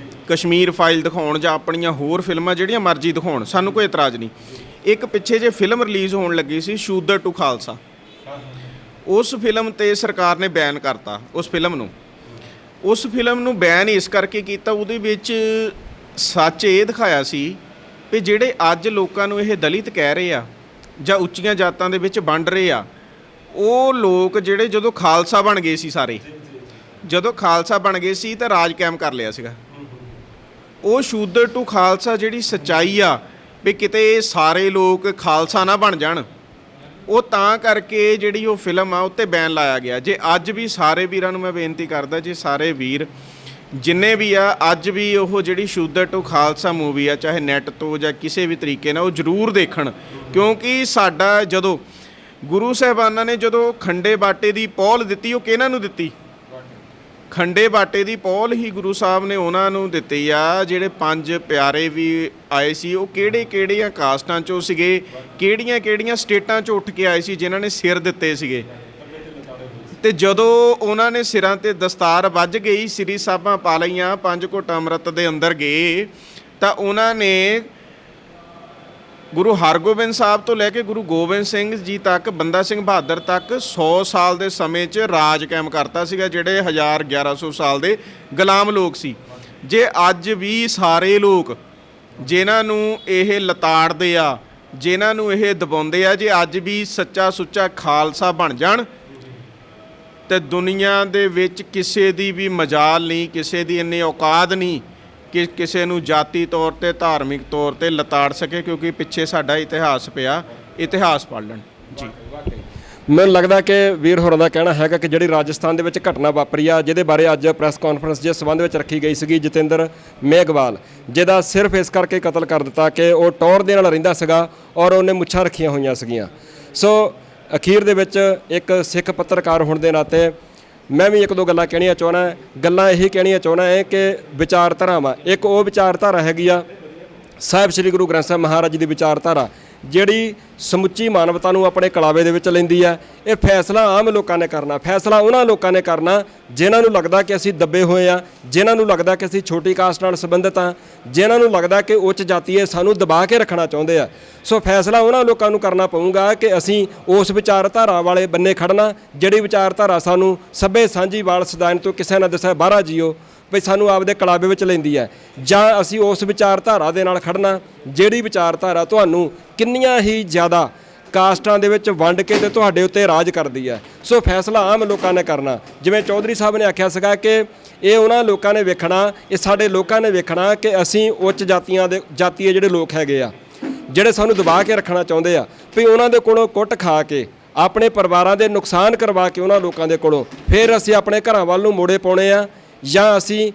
ਕਸ਼ਮੀਰ ਫਾਈਲ ਦਿਖਾਉਣ ਜਾਂ ਆਪਣੀਆਂ ਹੋਰ ਫਿਲਮਾਂ ਜਿਹੜੀਆਂ ਮਰਜ਼ੀ ਦਿਖਾਉਣ, ਸਾਨੂੰ ਕੋਈ ਇਤਰਾਜ਼ ਨਹੀਂ। ਇੱਕ ਪਿੱਛੇ ਜੇ ਫਿਲਮ ਰਿਲੀਜ਼ ਹੋਣ ਲੱਗੀ ਸੀ ਸ਼ੂਦਰ ਟੂ ਖਾਲਸਾ, ਉਸ ਫਿਲਮ 'ਤੇ ਸਰਕਾਰ ਨੇ ਬੈਨ ਕਰਤਾ ਉਸ ਫਿਲਮ ਨੂੰ। ਉਸ ਫਿਲਮ ਨੂੰ ਬੈਨ ਇਸ ਕਰਕੇ ਕੀਤਾ, ਉਹਦੇ ਵਿੱਚ ਸੱਚ ਇਹ ਦਿਖਾਇਆ ਸੀ ਵੀ ਜਿਹੜੇ ਅੱਜ ਲੋਕਾਂ ਨੂੰ ਇਹ ਦਲਿਤ ਕਹਿ ਰਹੇ ਆ ਜਾਂ ਉੱਚੀਆਂ ਜਾਤਾਂ ਦੇ ਵਿੱਚ ਵੰਡ ਰਹੇ ਆ, ਉਹ ਲੋਕ ਜਿਹੜੇ ਜਦੋਂ ਖਾਲਸਾ ਬਣ ਗਏ ਸੀ, ਸਾਰੇ ਜਦੋਂ ਖਾਲਸਾ ਬਣ ਗਏ ਸੀ ਤਾਂ ਰਾਜ ਕਾਇਮ ਕਰ ਲਿਆ ਸੀਗਾ। ਉਹ ਸ਼ੂਦਰ ਟੂ ਖਾਲਸਾ ਜਿਹੜੀ ਸੱਚਾਈ ਆ ਵੀ ਕਿਤੇ ਸਾਰੇ ਲੋਕ ਖਾਲਸਾ ਨਾ ਬਣ ਜਾਣ, ਉਹ ਤਾਂ ਕਰਕੇ ਜਿਹੜੀ ਉਹ ਫਿਲਮ ਆ ਉੱਤੇ ਬੈਨ ਲਾਇਆ ਗਿਆ। ਜੇ ਅੱਜ ਵੀ ਸਾਰੇ ਵੀਰਾਂ ਨੂੰ ਮੈਂ ਬੇਨਤੀ ਕਰਦਾ, ਜੇ ਸਾਰੇ ਵੀਰ ਜਿੰਨੇ ਵੀ ਆ ਅੱਜ ਵੀ ਉਹ ਜਿਹੜੀ ਸ਼ੂਦਰ ਟੂ ਖਾਲਸਾ ਮੂਵੀ ਆ, ਚਾਹੇ ਨੈੱਟ ਤੋਂ ਜਾਂ ਕਿਸੇ ਵੀ ਤਰੀਕੇ ਨਾਲ, ਉਹ ਜ਼ਰੂਰ ਦੇਖਣ। ਕਿਉਂਕਿ ਸਾਡਾ ਜਦੋਂ ਗੁਰੂ ਸਾਹਿਬਾਨਾਂ ਨੇ ਜਦੋਂ ਖੰਡੇ ਬਾਟੇ ਦੀ ਪਹੁਲ ਦਿੱਤੀ, ਉਹ ਕਿਹਨਾਂ ਨੂੰ ਦਿੱਤੀ? ਖੰਡੇ ਬਾਟੇ ਦੀ ਪਹੁਲ ਹੀ ਗੁਰੂ ਸਾਹਿਬ ਨੇ ਉਹਨਾਂ ਨੂੰ ਦਿੱਤੀ ਆ। ਜਿਹੜੇ 5 ਪਿਆਰੇ ਵੀ ਆਏ ਸੀ, ਉਹ ਕਿਹੜੀਆਂ ਕਾਸਟਾਂ 'ਚੋਂ ਸੀਗੇ, ਕਿਹੜੀਆਂ ਸਟੇਟਾਂ 'ਚੋਂ ਉੱਠ ਕੇ ਆਏ ਸੀ ਜਿਨ੍ਹਾਂ ਨੇ ਸਿਰ ਦਿੱਤੇ ਸੀਗੇ। ਤੇ ਜਦੋਂ ਉਹਨਾਂ ਨੇ ਸਿਰਾਂ 'ਤੇ ਦਸਤਾਰ ਵੱਜ ਗਈ, ਸ੍ਰੀ ਸਾਹਿਬਾਂ ਪਾ ਲਈਆਂ, 5 ਘੁੱਟ ਅੰਮ੍ਰਿਤ ਦੇ ਅੰਦਰ ਗਏ, ਤਾਂ ਉਹਨਾਂ ਨੇ ਗੁਰੂ ਹਰਗੋਬਿੰਦ ਸਾਹਿਬ ਤੋਂ ਲੈ ਕੇ ਗੁਰੂ ਗੋਬਿੰਦ ਸਿੰਘ ਜੀ ਤੱਕ, ਬੰਦਾ ਸਿੰਘ ਬਹਾਦਰ ਤੱਕ 100 ਸਾਲ ਦੇ ਸਮੇਂ 'ਚ ਰਾਜ ਕਾਇਮ ਕਰਤਾ ਸੀਗਾ, ਜਿਹੜੇ 1100 ਸਾਲ ਦੇ ਗੁਲਾਮ ਲੋਕ ਸੀ। ਜੇ ਅੱਜ ਵੀ ਸਾਰੇ ਲੋਕ ਜਿਨ੍ਹਾਂ ਨੂੰ ਇਹ ਲਤਾੜਦੇ ਆ, ਜਿਨ੍ਹਾਂ ਨੂੰ ਇਹ ਦਬਾਉਂਦੇ ਆ, ਜੇ ਅੱਜ ਵੀ ਸੱਚਾ ਸੁੱਚਾ ਖਾਲਸਾ ਬਣ ਜਾਣ ਤੇ ਦੁਨੀਆ ਦੇ ਵਿੱਚ ਕਿਸੇ ਦੀ ਵੀ ਮਜਾਲ ਨਹੀਂ, ਕਿਸੇ ਦੀ ਇੰਨੀ ਔਕਾਤ ਨਹੀਂ ਕਿ ਕਿਸੇ ਨੂੰ ਜਾਤੀ ਤੌਰ 'ਤੇ, ਧਾਰਮਿਕ ਤੌਰ 'ਤੇ ਲਤਾੜ ਸਕੇ। ਕਿਉਂਕਿ ਪਿੱਛੇ ਸਾਡਾ ਇਤਿਹਾਸ ਪਿਆ, ਇਤਿਹਾਸ ਪੜ੍ਹ ਲੈਣ ਜੀ। ਮੈਨੂੰ ਲੱਗਦਾ ਕਿ ਵੀਰ ਹੋਰਾਂ ਦਾ ਕਹਿਣਾ ਹੈਗਾ ਕਿ ਜਿਹੜੀ ਰਾਜਸਥਾਨ ਦੇ ਵਿੱਚ ਘਟਨਾ ਵਾਪਰੀ ਆ, ਜਿਹਦੇ ਬਾਰੇ ਅੱਜ ਪ੍ਰੈਸ ਕਾਨਫਰੰਸ ਜਿਸ ਸੰਬੰਧ ਵਿੱਚ ਰੱਖੀ ਗਈ ਸੀਗੀ, ਜਤਿੰਦਰ ਮੇਘਵਾਲ ਜਿਹਦਾ ਸਿਰਫ ਇਸ ਕਰਕੇ ਕਤਲ ਕਰ ਦਿੱਤਾ ਕਿ ਉਹ ਟੌਰ ਦੇ ਨਾਲ ਰਹਿੰਦਾ ਸੀਗਾ ਔਰ ਉਹਨੇ ਮੁੱਛਾਂ ਰੱਖੀਆਂ ਹੋਈਆਂ ਸੀਗੀਆਂ। ਸੋ ਅਖੀਰ ਦੇ ਵਿੱਚ ਇੱਕ ਸਿੱਖ ਪੱਤਰਕਾਰ ਹੋਣ ਦੇ ਨਾਤੇ ਮੈਂ ਵੀ ਇੱਕ ਦੋ ਗੱਲਾਂ ਕਹਿਣੀਆਂ ਚਾਹੁੰਦਾ। ਗੱਲਾਂ ਇਹੀ ਕਹਿਣੀਆਂ ਚਾਹੁੰਦਾ ਹੈ ਕਿ ਵਿਚਾਰਧਾਰਾਵਾਂ, ਇੱਕ ਉਹ ਵਿਚਾਰਧਾਰਾ ਹੈਗੀ ਆ ਸਾਹਿਬ ਸ੍ਰੀ ਗੁਰੂ ਗ੍ਰੰਥ ਸਾਹਿਬ ਮਹਾਰਾਜ ਜੀ ਦੀ ਵਿਚਾਰਧਾਰਾ, ਜਿਹੜੀ ਸਮੁੱਚੀ ਮਾਨਵਤਾ ਨੂੰ ਆਪਣੇ ਕਲਾਵੇ ਦੇ ਵਿੱਚ ਲੈਂਦੀ ਹੈ। ਇਹ ਫੈਸਲਾ ਆਮ ਲੋਕਾਂ ਨੇ ਕਰਨਾ, ਫੈਸਲਾ ਉਹਨਾਂ ਲੋਕਾਂ ਨੇ ਕਰਨਾ ਜਿਨ੍ਹਾਂ ਨੂੰ ਲੱਗਦਾ ਕਿ ਅਸੀਂ ਦੱਬੇ ਹੋਏ ਆ, ਜਿਨ੍ਹਾਂ ਨੂੰ ਲੱਗਦਾ ਕਿ ਅਸੀਂ ਛੋਟੀ ਕਾਸਟ ਨਾਲ ਸੰਬੰਧਿਤ ਹਾਂ, ਜਿਨ੍ਹਾਂ ਨੂੰ ਲੱਗਦਾ ਕਿ ਉੱਚ ਜਾਤੀਏ ਸਾਨੂੰ ਦਬਾ ਕੇ ਰੱਖਣਾ ਚਾਹੁੰਦੇ ਆ। ਸੋ ਫੈਸਲਾ ਉਹਨਾਂ ਲੋਕਾਂ ਨੂੰ ਕਰਨਾ ਪਊਗਾ ਕਿ ਅਸੀਂ ਉਸ ਵਿਚਾਰਧਾਰਾ ਵਾਲੇ ਬੰਨੇ ਖੜਨਾ ਜਿਹੜੀ ਵਿਚਾਰਧਾਰਾ ਸਾਨੂੰ ਸਭੇ ਸਾਂਝੀ ਵਾਲ ਸਦਾਨ ਤੋਂ ਕਿਸੇ ਨਾ ਦਿਸਾ ਬਾਹਰਾ ਜੀਓ ਵੀ ਸਾਨੂੰ ਆਪਦੇ ਕਲਾਵੇ ਵਿੱਚ ਲੈਂਦੀ ਹੈ, ਜਾਂ ਅਸੀਂ ਉਸ ਵਿਚਾਰਧਾਰਾ ਦੇ ਨਾਲ ਖੜਨਾ ਜਿਹੜੀ ਵਿਚਾਰਧਾਰਾ ਤੁਹਾਨੂੰ ਕਿੰਨੀਆਂ ਹੀ ਜ਼ਿਆਦਾ ਕਾਸਟਾਂ ਦੇ ਵਿੱਚ ਵੰਡ ਕੇ ਤੇ ਤੁਹਾਡੇ ਉੱਤੇ ਰਾਜ ਕਰਦੀ ਹੈ। ਸੋ ਫੈਸਲਾ ਆਮ ਲੋਕਾਂ ਨੇ ਕਰਨਾ। ਜਿਵੇਂ ਚੌਧਰੀ ਸਾਹਿਬ ਨੇ ਆਖਿਆ ਸੀਗਾ ਕਿ ਇਹ ਉਹਨਾਂ ਲੋਕਾਂ ਨੇ ਵੇਖਣਾ, ਇਹ ਸਾਡੇ ਲੋਕਾਂ ਨੇ ਵੇਖਣਾ ਕਿ ਅਸੀਂ ਉੱਚ ਜਾਤੀਏ ਜਿਹੜੇ ਲੋਕ ਹੈਗੇ ਆ, ਜਿਹੜੇ ਸਾਨੂੰ ਦਬਾ ਕੇ ਰੱਖਣਾ ਚਾਹੁੰਦੇ ਆ, ਵੀ ਉਹਨਾਂ ਦੇ ਕੋਲੋਂ ਕੁੱਟ ਖਾ ਕੇ, ਆਪਣੇ ਪਰਿਵਾਰਾਂ ਦੇ ਨੁਕਸਾਨ ਕਰਵਾ ਕੇ ਉਹਨਾਂ ਲੋਕਾਂ ਦੇ ਕੋਲੋਂ ਫਿਰ ਅਸੀਂ ਆਪਣੇ ਘਰਾਂ ਵੱਲ ਨੂੰ ਮੋੜੇ ਪਾਉਣੇ ਆ, ਜਾਂ ਅਸੀਂ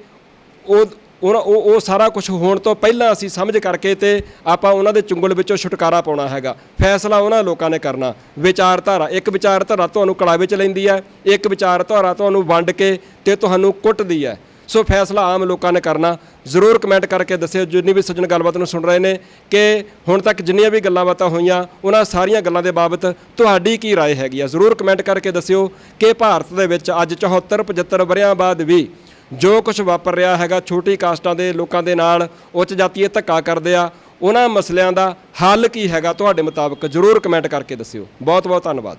ਉਹ ਸਾਰਾ ਕੁਝ ਹੋਣ ਤੋਂ ਪਹਿਲਾਂ ਅਸੀਂ ਸਮਝ ਕਰਕੇ ਤੇ ਆਪਾਂ ਉਹਨਾਂ ਦੇ ਚੁੰਗਲ ਵਿੱਚੋਂ ਛੁਟਕਾਰਾ ਪਾਉਣਾ ਹੈਗਾ। ਫੈਸਲਾ ਉਹਨਾਂ ਲੋਕਾਂ ਨੇ ਕਰਨਾ। ਵਿਚਾਰਧਾਰਾ, ਇੱਕ ਵਿਚਾਰਧਾਰਾ ਤੁਹਾਨੂੰ ਕਲਾ ਵਿੱਚ ਲੈਂਦੀ ਹੈ, ਇੱਕ ਵਿਚਾਰਧਾਰਾ ਤੁਹਾਨੂੰ ਵੰਡ ਕੇ ਤੇ ਤੁਹਾਨੂੰ ਕੁੱਟਦੀ ਹੈ। ਸੋ ਫੈਸਲਾ ਆਮ ਲੋਕਾਂ ਨੇ ਕਰਨਾ। ਜ਼ਰੂਰ ਕਮੈਂਟ ਕਰਕੇ ਦੱਸਿਓ ਜਿੰਨੀ ਵੀ ਸੱਜਣ ਗੱਲਬਾਤ ਨੂੰ ਸੁਣ ਰਹੇ ਨੇ ਕਿ ਹੁਣ ਤੱਕ ਜਿੰਨੀਆਂ ਵੀ ਗੱਲਾਂ ਬਾਤਾਂ ਹੋਈਆਂ ਉਹਨਾਂ ਸਾਰੀਆਂ ਗੱਲਾਂ ਦੇ ਬਾਬਤ ਤੁਹਾਡੀ ਕੀ ਰਾਏ ਹੈਗੀ ਆ। ਜ਼ਰੂਰ ਕਮੈਂਟ ਕਰਕੇ ਦੱਸਿਓ ਕਿ ਭਾਰਤ ਦੇ ਵਿੱਚ ਅੱਜ 74-75 ਵਰ੍ਹਿਆਂ ਬਾਅਦ ਵੀ ਜੋ ਕੁਝ ਵਾਪਰ ਰਿਹਾ ਹੈਗਾ, ਛੋਟੀ ਕਾਸਟਾਂ ਦੇ ਲੋਕਾਂ ਦੇ ਨਾਲ ਉੱਚ ਜਾਤੀਏ ਧੱਕਾ ਕਰਦੇ ਆ, ਉਹਨਾਂ ਮਸਲਿਆਂ ਦਾ ਹੱਲ ਕੀ ਹੈਗਾ ਤੁਹਾਡੇ ਮੁਤਾਬਕ। ਜ਼ਰੂਰ ਕਮੈਂਟ ਕਰਕੇ ਦੱਸਿਓ। ਬਹੁਤ ਬਹੁਤ ਧੰਨਵਾਦ।